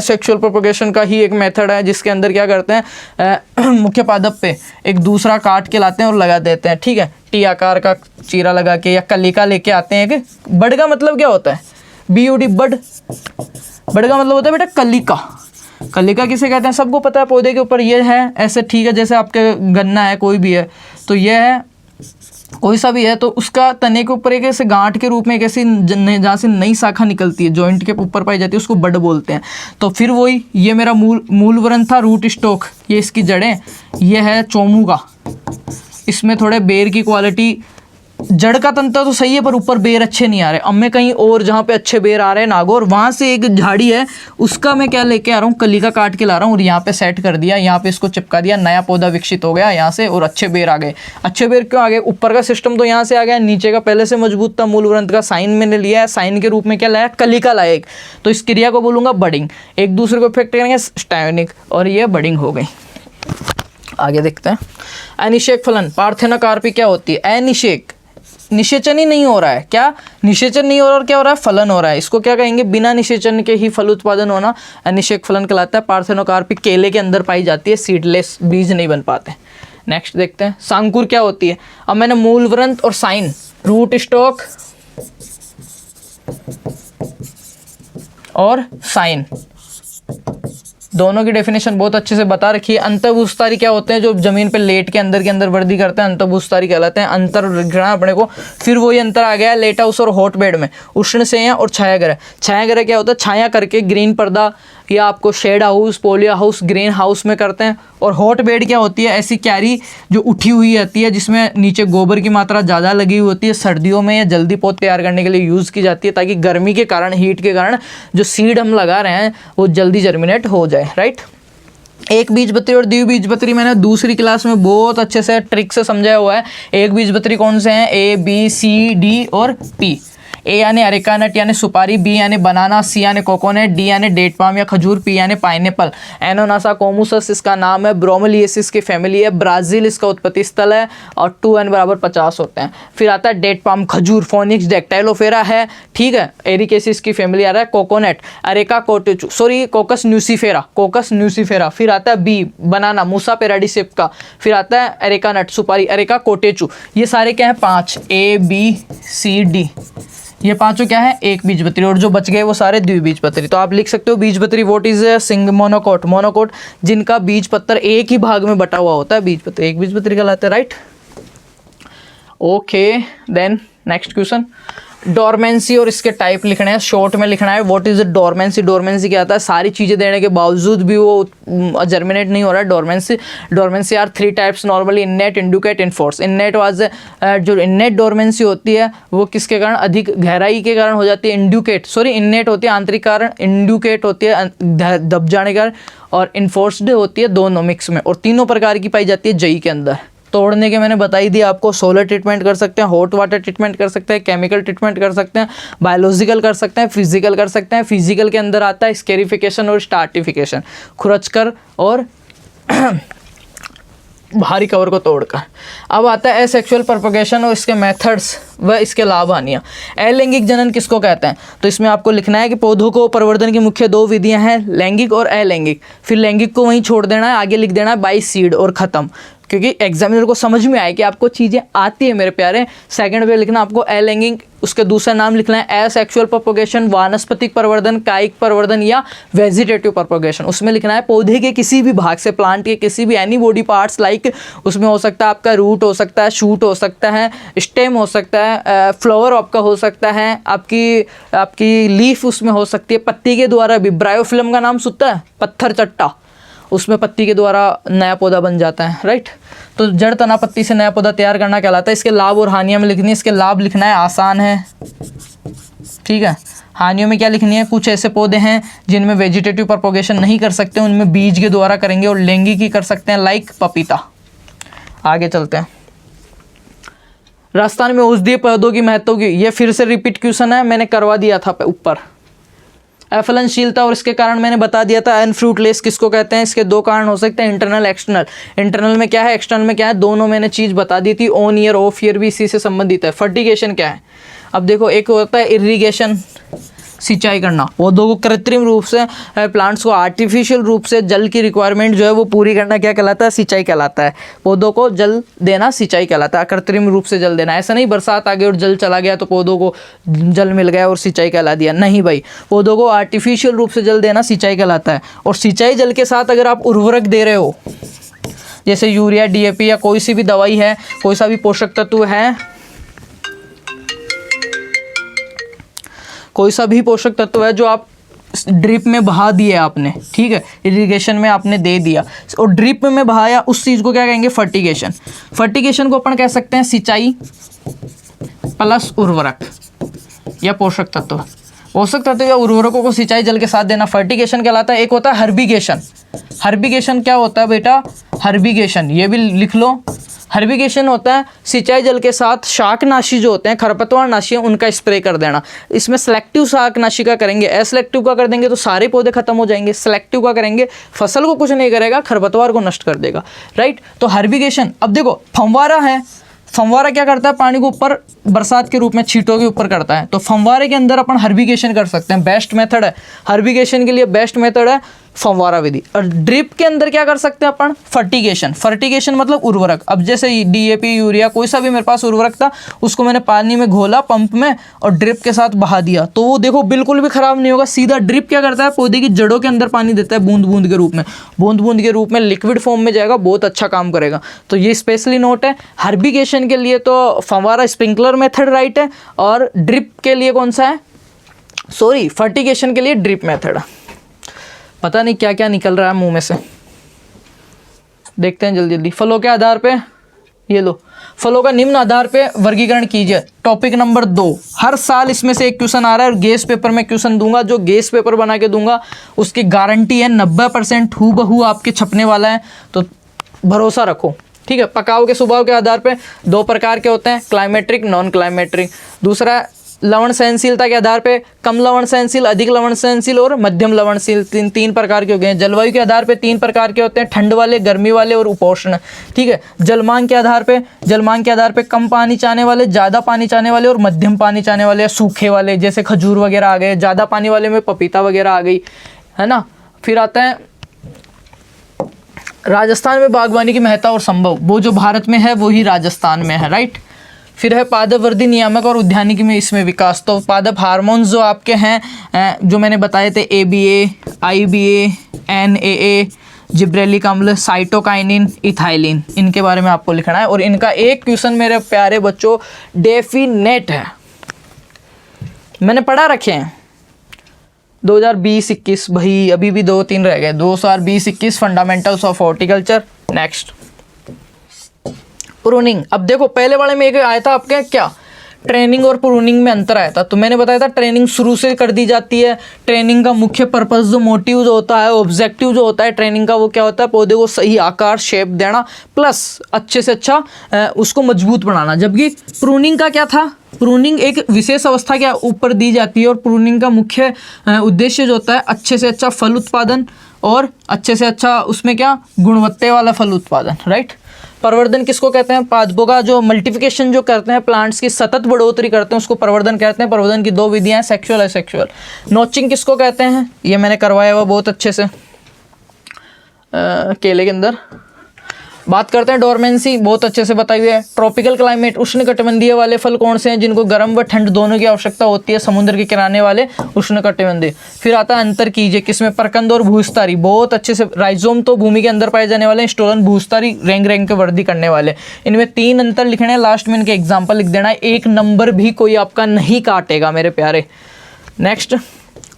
सेक्सुअल प्रोपोगेशन का ही एक मेथड है, जिसके अंदर क्या करते हैं, मुख्य पादप पे एक दूसरा काट के लाते हैं और लगा देते हैं, ठीक है, टी आकार का चीरा लगा के, या कलिका लेके आते हैं। कि बड का मतलब क्या होता है? BUD, बड। बड का मतलब होता है बेटा कलिका। कलिका किसे कहते हैं? सबको पता है, पौधे के ऊपर ये है ऐसे, ठीक है, जैसे आपके गन्ना है, कोई भी है तो ये है, कोई सा भी है, तो उसका तने के ऊपर एक ऐसे गांठ के रूप में एक ऐसी जहाँ से नई शाखा निकलती है, जॉइंट के ऊपर पाई जाती है, उसको बड बोलते हैं। तो फिर वही, ये मेरा मूल वरण था, रूट स्टॉक, ये इसकी जड़ें, ये है चोमुगा, इसमें थोड़े बेर की क्वालिटी, जड़ का तंत्र तो सही है पर ऊपर बेर अच्छे नहीं आ रहे। अब मैं कहीं और जहाँ पे अच्छे बेर आ रहे हैं, नागौर, वहाँ से एक झाड़ी है, उसका मैं क्या लेके आ रहा हूँ? कलिका काट के ला रहा हूँ और यहाँ पे सेट कर दिया, यहाँ पे इसको चिपका दिया, नया पौधा विकसित हो गया यहाँ से और अच्छे बेर आ गए। अच्छे बेर क्यों आ गए? ऊपर का सिस्टम तो यहाँ से आ गया, नीचे का पहले से मजबूत था, मूल ग्रंथ का साइन मैंने लिया है, साइन के रूप में क्या लाया? कलिका लाया एक, तो इस क्रिया को बोलूँगा बडिंग। एक दूसरे को इफेक्ट करेंगे स्टायोनिक, और ये बडिंग हो गई। आगे देखते हैं। अनिषेक फलन, पार्थेनोकार्पी क्या होती है? अनिषेक, निषेचन ही नहीं हो रहा है, क्या निषेचन नहीं हो रहा और क्या हो रहा है? फलन हो रहा है। इसको क्या कहेंगे? बिना निषेचन के ही फल उत्पादन होना अनिषेक फलन कहलाता है। पार्थेनोकार्पी केले के अंदर पाई जाती है, सीडलेस, बीज नहीं बन पाते। नेक्स्ट देखते हैं, सांकुर क्या होती है? अब मैंने मूल व्रंत और साइन, रूट स्टॉक और साइन, दोनों की डेफिनेशन बहुत अच्छे से बता रखी है। अंतर्भूस्तारी क्या होते हैं? जो जमीन पे लेट के अंदर वृद्धि करते हैं, अंतर्भूस्तारी कहलाते हैं। अंतर ग्रहण अपने को, फिर वही अंतर आ गया लेट हाउस और हॉट बेड में, उष्ण सेया और छायाग्रह। छायाग्रह क्या होता है? छाया करके ग्रीन पर्दा, या आपको shade house, poly house, green house में करते हैं। और हॉट बेड क्या होती है? ऐसी क्यारी जो उठी हुई आती है, जिसमें नीचे गोबर की मात्रा ज़्यादा लगी हुई होती है, सर्दियों में या जल्दी पौध तैयार करने के लिए यूज़ की जाती है, ताकि गर्मी के कारण, हीट के कारण जो सीड हम लगा रहे हैं वो जल्दी जर्मिनेट हो जाए, राइट। एक बीजपत्री और द्विबीजपत्री मैंने दूसरी क्लास में बहुत अच्छे से ट्रिक से समझाया हुआ है। एक बीजपत्री कौन से हैं? A, B, C, D और P। ए यानी अरेका नट यानी सुपारी, बी यानी बनाना, सी यानी कोकोनट, डी यानी डेट पाम या खजूर, पी यानी पाइनएप्पल। एनोनासा कोमुसस इसका नाम है, ब्रोमेलिएसिस की फैमिली है, ब्राज़ील इसका उत्पत्ति स्थल है, और 2n = 50 होते हैं। फिर आता है डेट पाम, खजूर, फोनिक्स डेक्टाइलोफेरा है, ठीक है, एरिकेसिस की फैमिली आ रहा है, coconut, areca catechu, sorry cocos nucifera. फिर आता है बी, बनाना, मूसा पेराडिसेप्का। फिर आता है अरेका नट, सुपारी, अरेका कोटेचू। ये सारे क्या है? 5, A, B, C, D, ये पांचों क्या है? एक बीजपत्री, और जो बच गए वो सारे द्विबीजपत्री। तो आप लिख सकते हो बीजपत्री व्हाट इज सिंग मोनोकोट, जिनका बीज पत्र एक ही भाग में बटा हुआ होता है, बीजपत्री, एक बीजपत्री कहलाते हैं, right. Okay, then next question, dormancy और इसके टाइप लिखने हैं, शॉर्ट में लिखना है व्हाट इज डोरमेंसी। डोरमेंसी क्या आता है, सारी चीज़ें देने के बावजूद भी वो जर्मिनेट नहीं हो रहा है। Dormancy are 3 types normally, innate, induced, enforced. Innate was जो इननेट डोरमेंसी होती है वो किसके कारण, अधिक गहराई के कारण हो जाती है। इननेट होती है आंतरिक कारण, इंड्यूकेट होती है दब जाने के कारण, और इन्फोर्स्ड होती है दोनों मिक्स में, और तीनों प्रकार की पाई जाती है जई के अंदर। तोड़ने के मैंने बताई दी आपको, सोलर ट्रीटमेंट कर सकते हैं, हॉट वाटर ट्रीटमेंट कर सकते हैं, केमिकल ट्रीटमेंट कर सकते हैं, बायोलॉजिकल कर सकते हैं, फिजिकल कर सकते हैं। फिजिकल के अंदर आता है स्केरिफिकेशन और स्टार्टिफिकेशन, खुरचकर और बाहरी कवर को तोड़कर। अब आता है एसेक्सुअल प्रोपगेशन और इसके मेथड्स व इसके लाभ हानियाँ। अलैंगिक जनन किसको कहते हैं, तो इसमें आपको लिखना है कि पौधों को प्रवर्धन की मुख्य 2 विधियां हैं, लैंगिक और अलैंगिक। फिर लैंगिक को वहीं छोड़ देना है, आगे लिख देना है बाई सीड और ख़त्म, क्योंकि एग्जामिनर को समझ में आए कि आपको चीज़ें आती है मेरे प्यारे। सेकंड पे लिखना आपको अलैंगिक, उसके दूसरा नाम लिखना है एसेक्सुअल प्रोपगेशन, वानस्पतिक प्रवर्धन, कायिक प्रवर्धन या वेजिटेटिव प्रोपगेशन। उसमें लिखना है पौधे के किसी भी भाग से, प्लांट के किसी भी एनी बॉडी पार्ट्स लाइक, उसमें हो सकता है आपका रूट हो सकता है, शूट हो सकता है, स्टेम हो सकता है, फ्लावर आपका हो सकता है, आपकी लीफ उसमें हो सकती है, पत्ती के द्वारा भी। ब्रायोफिल्म का नाम सुनता है, पत्थर चट्टा, उसमें पत्ती के द्वारा नया पौधा बन जाता है, राइट। तो जड़ तना पत्ती से नया पौधा तैयार करना कहलाता है। इसके लाभ और हानियाँ में लिखनी है। इसके लाभ लिखना है, आसान है, ठीक है। हानियों में क्या लिखनी है, कुछ ऐसे पौधे हैं जिनमें वेजिटेटिव प्रोपगेशन नहीं कर सकते, उनमें बीज के द्वारा करेंगे, और लैंगिक ही कर सकते हैं, लाइक पपीता। आगे चलते हैं। राजस्थान में औषधीय पौधों की महत्व की, ये फिर से रिपीट क्वेश्चन है, मैंने करवा दिया था ऊपर। अफलनशीलता और इसके कारण मैंने बता दिया था। अनफ्रूटलेस किसको कहते हैं, इसके 2 कारण हो सकते हैं, इंटरनल एक्सटर्नल। इंटरनल में क्या है, एक्सटर्नल में क्या है, दोनों मैंने चीज़ बता दी थी। ऑन ईयर ऑफ ईयर भी इसी से संबंधित है। फर्टिगेशन क्या है, अब देखो, एक होता है इरिगेशन, सिंचाई करना, पौधों को कृत्रिम रूप से, प्लांट्स को आर्टिफिशियल रूप से जल की रिक्वायरमेंट जो है वो पूरी करना क्या कहलाता है, सिंचाई कहलाता है। पौधों को जल देना सिंचाई कहलाता है, कृत्रिम रूप से जल देना। ऐसा नहीं बरसात आ गई और जल चला गया तो पौधों को जल मिल गया और सिंचाई कहला दिया, नहीं भाई। पौधों को आर्टिफिशियल रूप से जल देना सिंचाई कहलाता है। और सिंचाई जल के साथ अगर आप उर्वरक दे रहे हो, जैसे यूरिया, DAP या कोई सी भी दवाई है, कोई सा भी पोषक तत्व है, कोई सा भी पोषक तत्व है जो आप ड्रिप में बहा दिए आपने, ठीक है, इरिगेशन में आपने दे दिया और ड्रिप में बहाया, उस चीज़ को क्या कहेंगे, फर्टिगेशन। फर्टिगेशन को अपन कह सकते हैं सिंचाई प्लस उर्वरक या पोषक तत्व। पोषक तत्व या उर्वरकों को सिंचाई जल के साथ देना फर्टिगेशन कहलाता है। एक होता है हर्बिगेशन। हर्बिगेशन क्या होता है बेटा, हर्बिगेशन ये भी लिख लो। हर्बिगेशन होता है सिंचाई जल के साथ शाकनाशी जो होते हैं, खरपतवार नाशी हैं, उनका स्प्रे कर देना। इसमें सेलेक्टिव शाकनाशी का करेंगे, असेलेक्टिव का कर देंगे तो सारे पौधे खत्म हो जाएंगे। सेलेक्टिव का करेंगे, फसल को कुछ नहीं करेगा, खरपतवार को नष्ट कर देगा, राइट। तो हर्बिगेशन, अब देखो फंवारा है, फंवारा क्या करता है, पानी को ऊपर बरसात के रूप में छींटों के ऊपर करता है, तो फंवारे के अंदर अपन हर्बिगेशन कर सकते हैं। बेस्ट मेथड है हर्बिगेशन के लिए, बेस्ट मेथड है फंवारा विधि। और ड्रिप के अंदर क्या कर सकते हैं अपन, फर्टिगेशन। फर्टिगेशन मतलब उर्वरक। अब जैसे DAP, यूरिया, कोई सा भी मेरे पास उर्वरक था, उसको मैंने पानी में घोला पंप में और ड्रिप के साथ बहा दिया, तो वो देखो बिल्कुल भी खराब नहीं होगा। सीधा ड्रिप क्या करता है, पौधे की जड़ों के अंदर पानी देता है, बूंद बूंद के रूप में, बूंद बूंद के रूप में लिक्विड फॉर्म में जाएगा, बहुत अच्छा काम करेगा। तो ये स्पेशली नोट है। हर्बिगेशन के लिए तो फंवारा स्प्रिंकलर मेथड राइट है, और ड्रिप के लिए कौन सा है, सॉरी फर्टिगेशन के लिए ड्रिप मेथड है। पता नहीं क्या क्या निकल रहा है मुंह में से, देखते हैं जल्दी जल्दी। फलों के आधार पे, ये लो, फलों का निम्न आधार पे वर्गीकरण कीजिए। टॉपिक नंबर 2, हर साल इसमें से एक क्वेश्चन आ रहा है और गेस पेपर में क्वेश्चन दूंगा। जो गेस पेपर बना के दूंगा उसकी गारंटी है 90% हूबहू आपके छपने वाला है, तो भरोसा रखो, ठीक है। पकाव के स्वभाव के आधार पे 2 प्रकार के होते हैं, क्लाइमेट्रिक, नॉन क्लाइमेट्रिक। दूसरा लवण सहनशीलता के आधार पे कम लवण सहनशील, अधिक लवण सहनशील और मध्यम लवणशील, तीन प्रकार के हो गए। जलवायु के आधार पे 3 प्रकार के होते हैं, ठंड वाले, गर्मी वाले और उपोष्ण, ठीक है। जलमांग के आधार पे कम पानी चाहने वाले, ज़्यादा पानी चाहने वाले और मध्यम पानी चाहने वाले या सूखे वाले, जैसे खजूर वगैरह आ गए। ज़्यादा पानी वाले में पपीता वगैरह आ गई, है ना। फिर आता है राजस्थान में बागवानी की महत्ता और संभव, वो जो भारत में है वही राजस्थान में है, राइट। फिर है पादप वृद्धि नियामक और उद्यानिकी में इसमें विकास। तो पादप हार्मोन्स जो आपके हैं, जो मैंने बताए थे, ABA, IBA, NAA, जिब्रेलिक अम्ल, साइटोकाइनिन, इथाइलिन, इनके बारे में आपको लिखना है। और इनका एक क्वेश्चन मेरे प्यारे बच्चों डेफिनेट है, मैंने पढ़ा रखे हैं 2020-21, भाई अभी भी 2-3 रह गए। 2020-21 fundamentals of horticulture. Next pruning. अब देखो पहले वाले में एक आया था आपके क्या, ट्रेनिंग और प्रूनिंग में अंतर आया था। तो मैंने बताया था ट्रेनिंग शुरू से कर दी जाती है। ट्रेनिंग का मुख्य पर्पस जो मोटिव जो होता है, ऑब्जेक्टिव जो होता है ट्रेनिंग का, वो क्या होता है, पौधे को सही आकार शेप देना प्लस अच्छे से अच्छा उसको मजबूत बनाना। जबकि प्रूनिंग का क्या था, प्रूनिंग एक विशेष अवस्था के ऊपर दी जाती है और प्रूनिंग का मुख्य उद्देश्य जो होता है अच्छे से अच्छा फल उत्पादन और अच्छे से अच्छा उसमें क्या गुणवत्ता वाला फल उत्पादन, राइट। प्रवर्धन किसको कहते हैं, पादपों का जो मल्टीप्लिकेशन जो करते हैं, प्लांट्स की सतत बढ़ोतरी करते हैं, उसको प्रवर्धन कहते हैं। प्रवर्धन की 2 विधियां हैं, सेक्सुअल और एसेक्सुअल। नोचिंग किसको कहते हैं, ये मैंने करवाया हुआ बहुत अच्छे से केले के अंदर। बात करते हैं डोरमेंसी, बहुत अच्छे से बताई हुई है। ट्रॉपिकल क्लाइमेट, उष्णकटिबंधीय वाले फल कौन से हैं जिनको गर्म व ठंड दोनों की आवश्यकता होती है, समुद्र के किनारे वाले उष्णकटिबंधीय। फिर आता है अंतर कीजिए किसमें, प्रकंद और भूस्तारी, बहुत अच्छे से। राइजोम तो भूमि के अंदर पाए जाने वाले, स्टोलन भूस्तारी रैंक रैंक के वृद्धि करने वाले। इनमें 3 अंतर लिखने हैं, लास्ट में इनके एग्जाम्पल लिख देना है, 1 नंबर भी कोई आपका नहीं काटेगा मेरे प्यारे। नेक्स्ट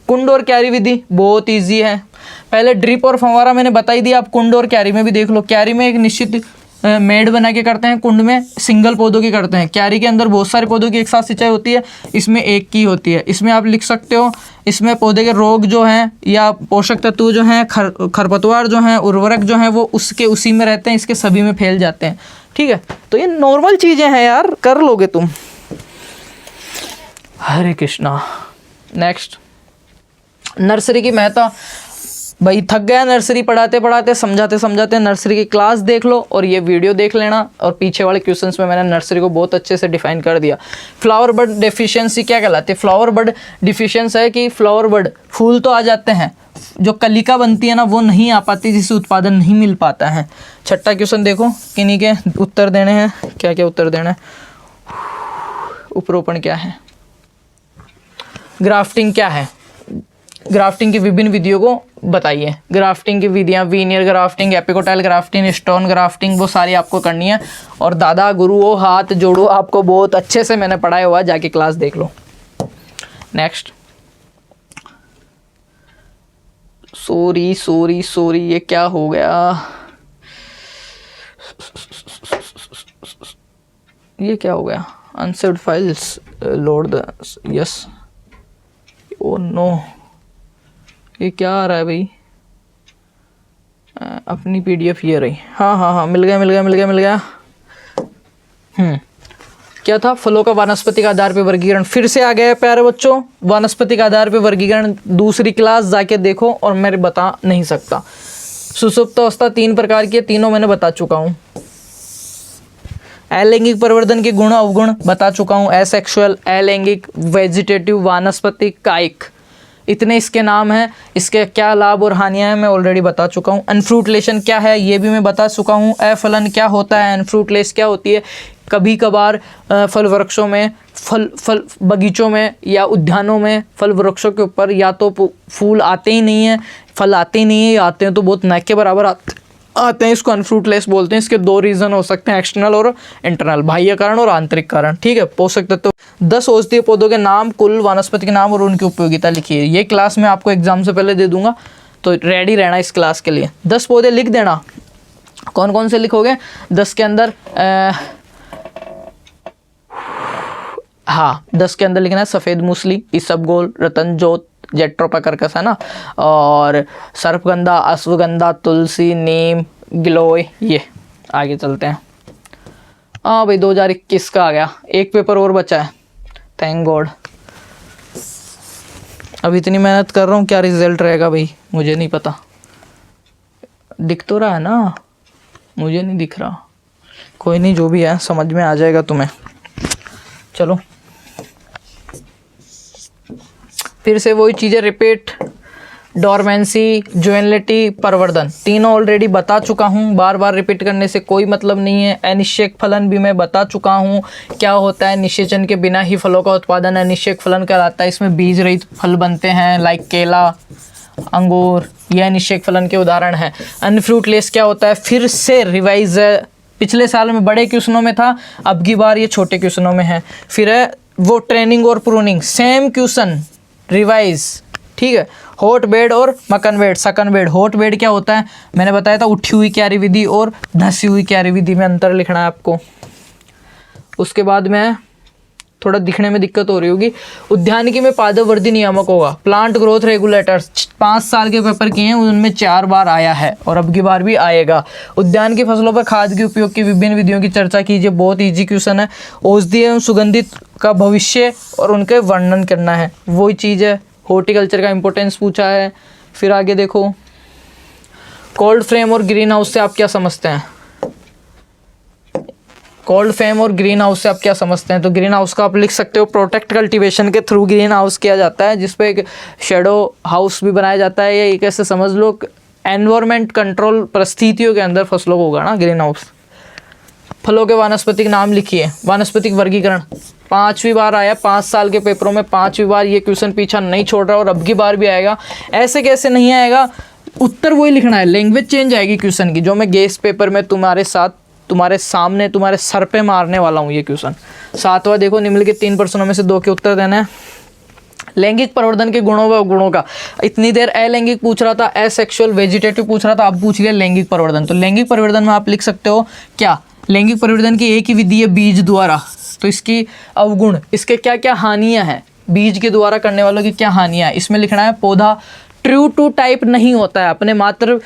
कुंड और क्यारी विधि, बहुत ईजी है। पहले ड्रिप और फंवारा मैंने बताई दी, आप कुंड और क्यारी में भी देख लो। क्यारी में एक निश्चित मेड बना के करते हैं, कुंड में सिंगल पौधों की करते हैं। क्यारी के अंदर बहुत सारे पौधों की एक साथ सिंचाई होती है, इसमें एक की होती है। इसमें आप लिख सकते हो, इसमें पौधे के रोग जो हैं या पोषक तत्व जो हैं, खरपतवार जो हैं, उर्वरक जो हैं, वो उसके उसी में रहते हैं, इसके सभी में फैल जाते हैं, ठीक है। तो ये नॉर्मल चीज़ें हैं यार, कर लोगे तुम। हरे कृष्णा। नेक्स्ट नर्सरी की महत्ता, भाई थक गया नर्सरी पढ़ाते पढ़ाते, समझाते समझाते। नर्सरी की क्लास देख लो और ये वीडियो देख लेना, और पीछे वाले क्वेश्चंस में मैंने नर्सरी को बहुत अच्छे से डिफाइन कर दिया। फ्लावर बड डेफिशिएंसी क्या कहलाती है, फ्लावर बड डिफिशिएंसी है कि फ्लावर बड फूल तो आ जाते हैं, जो कलिका बनती है ना वो नहीं आ पाती, जिससे उत्पादन नहीं मिल पाता है। छठा क्वेश्चन देखो, किन्हीं के उत्तर देने हैं, क्या क्या उत्तर देना है। उपरोपण क्या है, ग्राफ्टिंग क्या है, ग्राफ्टिंग की विभिन्न विधियों को बताइए। ग्राफ्टिंग की विधियाँ, veneer grafting, epicotyl grafting, stone grafting, वो सारी आपको करनी है। और दादा गुरुओं हाथ जोड़ो, आपको बहुत अच्छे से मैंने पढ़ाया हुआ, जाके क्लास देख लो। नेक्स्ट सॉरी सॉरी सॉरी, ये क्या हो गया, ये क्या हो गया, unsaved files load the, yes, oh no, ये क्या आ रहा है भाई, अपनी PDF ये रही, हाँ हाँ हाँ, मिल गया। क्या था, फलों का वानस्पतिक आधार पे वर्गीकरण, फिर से आ गया है प्यारे बच्चों। वानस्पतिक आधार पे वर्गीकरण दूसरी क्लास जाके देखो, और मैं बता नहीं सकता। सुसुप्त अवस्था 3 प्रकार की है, तीनों मैंने बता चुका हूँ। अलैंगिक प्रवर्धन के गुण अवगुण बता चुका हूँ, एसेक्सुअल, अलैंगिक, वेजिटेटिव, वानस्पतिक, कायिक, इतने इसके नाम हैं। इसके क्या लाभ और हानियां हैं मैं ऑलरेडी बता चुका हूँ। अनफ्रूटलेशन क्या है ये भी मैं बता चुका हूँ। अफलन क्या होता है, अनफ्रूटलेस क्या होती है। कभी कभार फल वृक्षों में, फल बगीचों में या उद्यानों में फल वृक्षों के ऊपर या तो फूल आते ही नहीं हैं, फल आते ही नहीं है, या आते हैं तो बहुत न के बराबर आते हैं, इसको अनफ्रूटलेस बोलते हैं। इसके 2 रीज़न हो सकते हैं, एक्सटर्नल और इंटरनल, बाह्य कारण और आंतरिक कारण, ठीक है। पोषक तत्व 10 औषधीय पौधों के नाम, कुल वानस्पतिक नाम और उनकी उपयोगिता लिखिए। ये क्लास मैं आपको एग्जाम से पहले दे दूंगा, तो रेडी रहना इस क्लास के लिए। 10 पौधे लिख देना, कौन कौन से लिखोगे 10 के अंदर, हाँ 10 के अंदर लिखना है सफ़ेद मूसली, इसबगोल, रतनजोत, जेट्रोपा कर्कस है ना, और सर्पगंधा, अश्वगंधा, तुलसी, नीम, गिलोय। ये आगे चलते हैं। हाँ भाई 2021 का आ गया, एक पेपर और बचा है, थैंक गॉड। अब इतनी मेहनत कर रहा हूँ, क्या रिजल्ट रहेगा भाई मुझे नहीं पता। दिख तो रहा है ना, मुझे नहीं दिख रहा, कोई नहीं, जो भी है समझ में आ जाएगा तुम्हें। चलो फिर से वही चीज़ें रिपीट, डोरमेंसी, जुवेनिलिटी, प्रवर्धन, तीनों ऑलरेडी बता चुका हूँ, बार बार रिपीट करने से कोई मतलब नहीं है। अनिश्चयक फलन भी मैं बता चुका हूँ, क्या होता है, निषेचन के बिना ही फलों का उत्पादन अनिश्चयक फलन कहलाता है। इसमें बीज रहित फल बनते हैं, लाइक केला, अंगूर, यह अनिश्चयक फलन के उदाहरण है। अनफ्रूटलेस क्या होता है, फिर से रिवाइज, पिछले साल में बड़े क्वेश्चनों में था, अब की बार ये छोटे क्वेश्चनों में है। फिर है वो ट्रेनिंग और प्रूनिंग, सेम क्वेश्चन रिवाइज, ठीक है। हॉट बेड और मकन बेड, सकन बेड। हॉट बेड क्या होता है मैंने बताया था, उठी हुई क्यारी विधि और धसी हुई क्यारी विधि में अंतर लिखना है आपको। उसके बाद में थोड़ा दिखने में दिक्कत हो रही होगी, उद्यानिकी में पादवर्धी नियामक होगा, प्लांट ग्रोथ रेगुलेटर्स 5 साल के पेपर किए हैं, उनमें 4 बार आया है और अब की बार भी आएगा। उद्यान की फसलों पर खाद के उपयोग की विभिन्न विधियों की चर्चा कीजिए, बहुत इजी क्वेश्चन है। औषधीय एवं सुगंधित का भविष्य और उनके वर्णन करना है, वही चीज़ है। हॉर्टिकल्चर का इंपॉर्टेंस पूछा है। फिर आगे देखो, कोल्ड फ्रेम और ग्रीन हाउस से आप क्या समझते हैं? कोल्ड फ्रेम और ग्रीन हाउस से आप क्या समझते हैं? तो ग्रीन हाउस का आप लिख सकते हो, प्रोटेक्ट कल्टीवेशन के थ्रू ग्रीन हाउस किया जाता है, जिसपे एक शेडो हाउस भी बनाया जाता है, या एक ऐसे समझ लो एनवायरमेंट कंट्रोल परिस्थितियों के अंदर फसलों को होगा ना ग्रीन हाउस। फलों के वानस्पतिक नाम लिखिए, वानस्पतिक वर्गीकरण 5वीं बार आया, 5 साल के पेपरों में 5वीं बार ये क्वेश्चन पीछा नहीं छोड़ रहा और अब की बार भी आएगा। ऐसे कैसे नहीं आएगा, उत्तर वही लिखना है, लैंग्वेज चेंज आएगी क्वेश्चन की, जो मैं गेस्ट पेपर में तुम्हारे साथ, तुम्हारे सामने, तुम्हारे सर पे मारने वाला हूँ ये क्वेश्चन। 7वां देखो, निम्नलिखित 3 प्रश्नों में से 2 के उत्तर देना है। लैंगिक परिवर्तन के गुणों व गुणों का, इतनी देर अलैंगिक पूछ रहा था, एसेक्सुअल वेजिटेटिव पूछ रहा था, अब पूछ लिया लैंगिक परिवर्तन। तो लैंगिक परिवर्तन में आप लिख सकते हो क्या, लैंगिक परिवर्तन की एक ही विधि है बीज द्वारा, तो इसकी अवगुण, इसके क्या क्या हानियां हैं, बीज के द्वारा करने वालों की क्या हानियां हैं, इसमें लिखना है। पौधा ट्रू टू टाइप नहीं होता है, अपने मात्र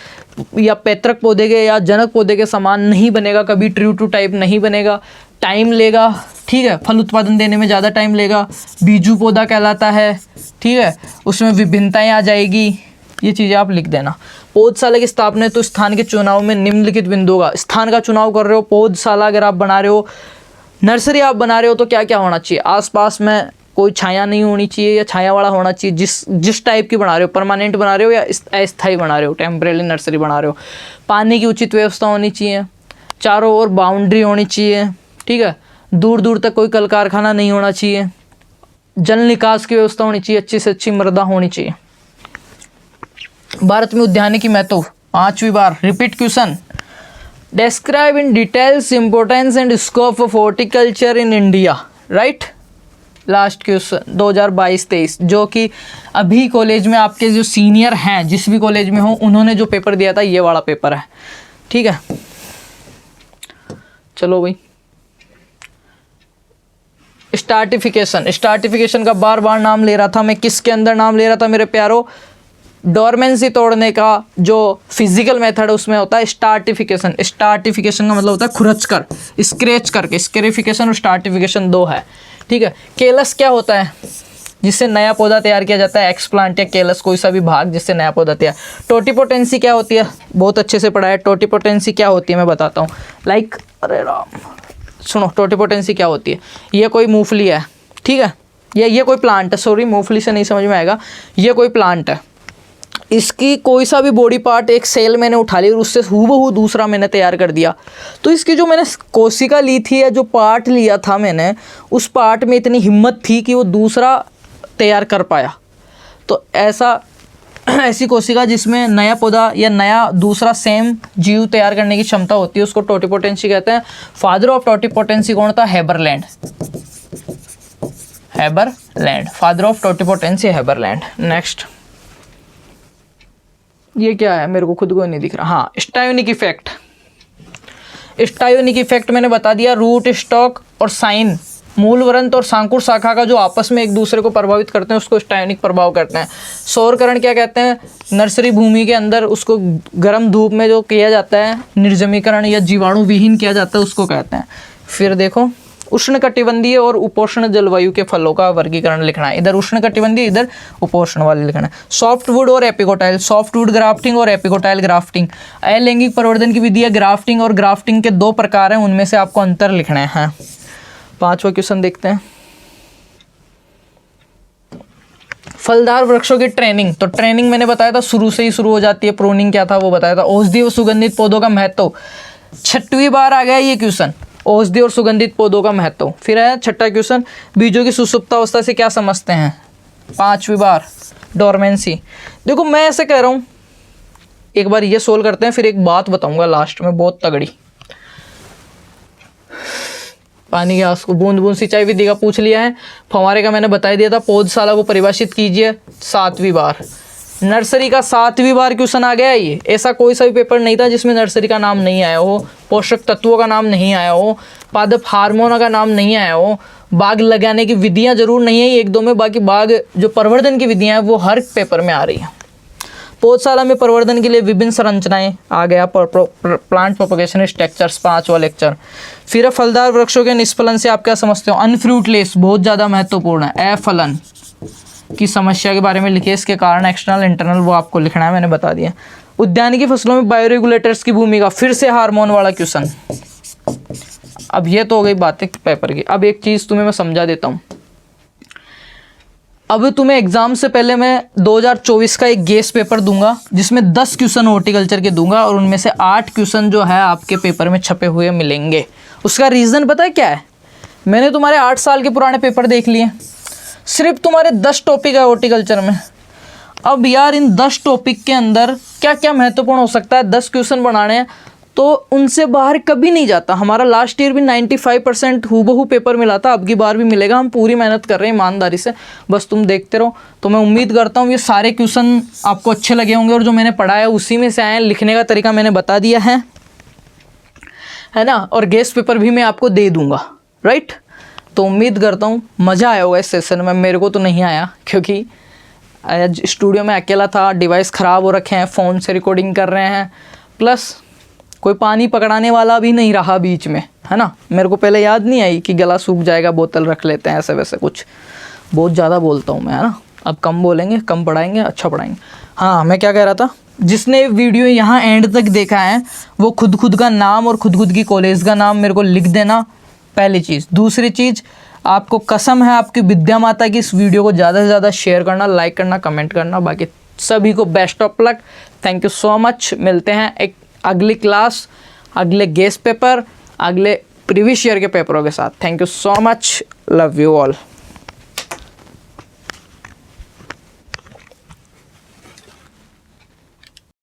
या पैतृक पौधे के या जनक पौधे के समान नहीं बनेगा, कभी ट्रू टू टाइप नहीं बनेगा, टाइम लेगा, ठीक है, फल उत्पादन देने में ज़्यादा टाइम लेगा, बीजू पौधा कहलाता है, ठीक है, उसमें विभिन्नताएं आ जाएगी, ये चीज़ें आप लिख देना। पौधशाला की स्थापना, तो स्थान के चुनाव में निम्नलिखित बिंदुओं का, स्थान का चुनाव कर रहे हो, पौधशाला अगर आप बना रहे हो, नर्सरी आप बना रहे हो, तो क्या क्या होना चाहिए, आसपास में कोई छाया नहीं होनी चाहिए या छाया वाला होना चाहिए, जिस टाइप की बना रहे हो, परमानेंट बना रहे हो या अस्थायी बना रहे हो, टेम्परेरी नर्सरी बना रहे हो। पानी की उचित व्यवस्था होनी चाहिए, चारों ओर बाउंड्री होनी चाहिए, ठीक है, दूर दूर तक कोई कल कारखाना नहीं होना चाहिए, जल निकास की व्यवस्था होनी चाहिए, अच्छी से अच्छी मृदा होनी चाहिए। भारत में उद्यानिकी महत्व, 5वीं बार repeat question, describe in details importance and scope of horticulture in India, right. Last question 2022-23, जो कि अभी कॉलेज में आपके जो सीनियर हैं, जिस भी कॉलेज में हो, उन्होंने जो पेपर दिया था ये वाला पेपर है, ठीक है। चलो भाई, स्टार्टिफिकेशन का बार बार नाम ले रहा था मैं, किसके अंदर नाम ले रहा था मेरे प्यारो, डोरमेंसी तोड़ने का जो फिजिकल मेथड उसमें होता है स्टार्टिफिकेशन। स्टार्टिफिकेशन का मतलब होता है खुरच कर, स्क्रैच करके, स्क्रेफिकेशन और स्टार्टिफिकेशन 2 है, ठीक है। केलस क्या होता है, जिससे नया पौधा तैयार किया जाता है, एक्सप्लांट या केलस कोई सा भी भाग जिससे नया पौधा तैयार। टोटिपोटेंसी क्या होती है, बहुत अच्छे से पढ़ा है, टोटिपोटेंसी क्या होती है मैं बताता हूँ, लाइक अरे राम सुनो, टोटिपोटेंसी क्या होती है, ये कोई मूंगफली है, ठीक है, ये कोई प्लांट है, सॉरी मूंगफली से नहीं समझ में आएगा, ये कोई प्लांट है, इसकी कोई सा भी बॉडी पार्ट एक सेल मैंने उठा ली और उससे हूबहू दूसरा मैंने तैयार कर दिया, तो इसकी जो मैंने कोशिका ली थी या जो पार्ट लिया था मैंने, उस पार्ट में इतनी हिम्मत थी कि वो दूसरा तैयार कर पाया। तो ऐसी कोशिका जिसमें नया पौधा या नया दूसरा सेम जीव तैयार करने की क्षमता होती है, उसको टोटिपोटेंसी कहते हैं। फादर ऑफ टोटिपोटेंसी कौन था, Haberlandt, father of totipotency Haberlandt. Next, ये क्या है मेरे को खुद को नहीं दिख रहा, हाँ, स्टायोनिक इफेक्ट। स्टायोनिक इफेक्ट मैंने बता दिया, रूट स्टॉक और साइन, मूल वृंत और सांकुर शाखा का जो आपस में एक दूसरे को प्रभावित करते हैं उसको स्टायोनिक प्रभाव कहते हैं। सौरकरण क्या कहते हैं, नर्सरी भूमि के अंदर उसको गर्म धूप में जो किया जाता है, निर्जमीकरण या जीवाणु विहीन किया जाता है, उसको कहते हैं। फिर देखो, उष्णकटिबंधीय और उपोष्ण जलवायु के फलों का वर्गीकरण लिखना है, इधर उष्णकटिबंधीय इधर उपोष्ण वाले लिखना है। सॉफ्टवुड और एपिकोटाइल, सॉफ्टवुड ग्राफ्टिंग और एपिकोटाइल ग्राफ्टिंग। अलैंगिक परिवर्तन की विधि है ग्राफ्टिंग, और ग्राफ्टिंग के 2 प्रकार हैं, उनमें से आपको अंतर लिखना है। 5वां क्वेश्चन देखते हैं, फलदार वृक्षों की ट्रेनिंग। तो ट्रेनिंग मैंने बताया था शुरू से ही शुरू हो जाती है, प्रूनिंग क्या था वो बताया था। औषधि और सुगंधित पौधों का महत्व, 6वीं बार आ गया ये क्वेश्चन, औषधि और सुगंधित पौधों का महत्व। फिर है 6ठा क्वेश्चन, बीजों की सुसुप्तावस्था से क्या समझते हैं, 5वीं बार डोरमेंसी। देखो मैं ऐसे कह रहा हूँ, एक बार ये सोल्व करते हैं, फिर एक बात बताऊंगा लास्ट में बहुत तगड़ी। पानी गैस को बूंद बूंद सिंचाई विधि का पूछ लिया है। फव्वारे का मैंने बता दिया था। पौधशाला को परिभाषित कीजिए 7वीं बार। नर्सरी का 7वीं बार क्वेश्चन आ गया। ये ऐसा कोई सा भी पेपर नहीं था जिसमें नर्सरी का नाम नहीं आया हो, पोषक तत्वों का नाम नहीं आया हो, पादप हार्मोन का नाम नहीं आया हो, बाग लगाने की विधियां जरूर नहीं है एक दो में, बाकी बाग जो प्रवर्धन की विधियां हैं वो हर पेपर में आ रही हैं। पौधशाला में प्रवर्धन के लिए विभिन्न संरचनाएं आ गया, प्लांट प्रोपगेशन स्ट्रक्चर्स 5वां लेक्चर। फिर फलदार वृक्षों के निष्फलन से आप क्या समझते हो? अनफ्रूटलेस बहुत ज़्यादा महत्वपूर्ण है। अफलन की समस्या के बारे में लिखिए, इसके कारण एक्सटर्नल इंटरनल वो आपको लिखना है, मैंने बता दिया। उद्यानिकी फसलों में बायोरेगुलेटर्स की भूमिका, फिर से हार्मोन वाला क्वेश्चन। अब ये तो हो गई बातें पेपर की। अब एक चीज़ तुम्हें मैं समझा देता हूँ। अब तुम्हें एग्जाम से पहले मैं 2024 का एक गेस पेपर दूंगा जिसमें 10 क्वेश्चन हॉर्टिकल्चर के दूंगा और उनमें से 8 क्वेश्चन जो है आपके पेपर में छपे हुए मिलेंगे। उसका रीज़न पता है क्या है? मैंने तुम्हारे 8 साल के पुराने पेपर देख लिए, सिर्फ तुम्हारे 10 टॉपिक है हॉर्टिकल्चर में। अब यार इन 10 टॉपिक के अंदर क्या क्या महत्वपूर्ण हो सकता है, 10 क्वेश्चन बनाने हैं तो उनसे बाहर कभी नहीं जाता। हमारा लास्ट ईयर भी 95% हूबहू पेपर मिला था, अब की बार भी मिलेगा। हम पूरी मेहनत कर रहे हैं ईमानदारी से, बस तुम देखते रहो। तो मैं उम्मीद करता हूँ ये सारे क्वेश्चन आपको अच्छे लगे होंगे और जो मैंने पढ़ा है उसी में से आए। लिखने का तरीका मैंने बता दिया है ना, और गेस्ट पेपर भी मैं आपको दे दूँगा, राइट। तो उम्मीद करता हूँ मज़ा आया होगा इस सेशन में। मेरे को तो नहीं आया क्योंकि आज स्टूडियो में अकेला था, डिवाइस ख़राब हो रखे हैं, फ़ोन से रिकॉर्डिंग कर रहे हैं, प्लस कोई पानी पकड़ाने वाला भी नहीं रहा बीच में, है ना। मेरे को पहले याद नहीं आई कि गला सूख जाएगा, बोतल रख लेते हैं, ऐसे वैसे कुछ। बहुत ज़्यादा बोलता हूँ मैं, है ना। अब कम बोलेंगे, कम पढ़ाएंगे, अच्छा पढ़ाएंगे। हाँ, मैं क्या कह रहा था, जिसने वीडियो यहाँ एंड तक देखा है वो खुद का नाम और खुद की कॉलेज का नाम मेरे को लिख देना, पहली चीज़। दूसरी चीज़, आपको कसम है आपकी विद्या माता की, इस वीडियो को ज़्यादा से ज़्यादा शेयर करना, लाइक करना, कमेंट करना। बाकी सभी को best of luck, thank you so much. मिलते हैं एक अगली क्लास, अगले गेस्ट पेपर, अगले प्रीवियस ईयर के पेपरों के साथ। Thank you so much, love you all.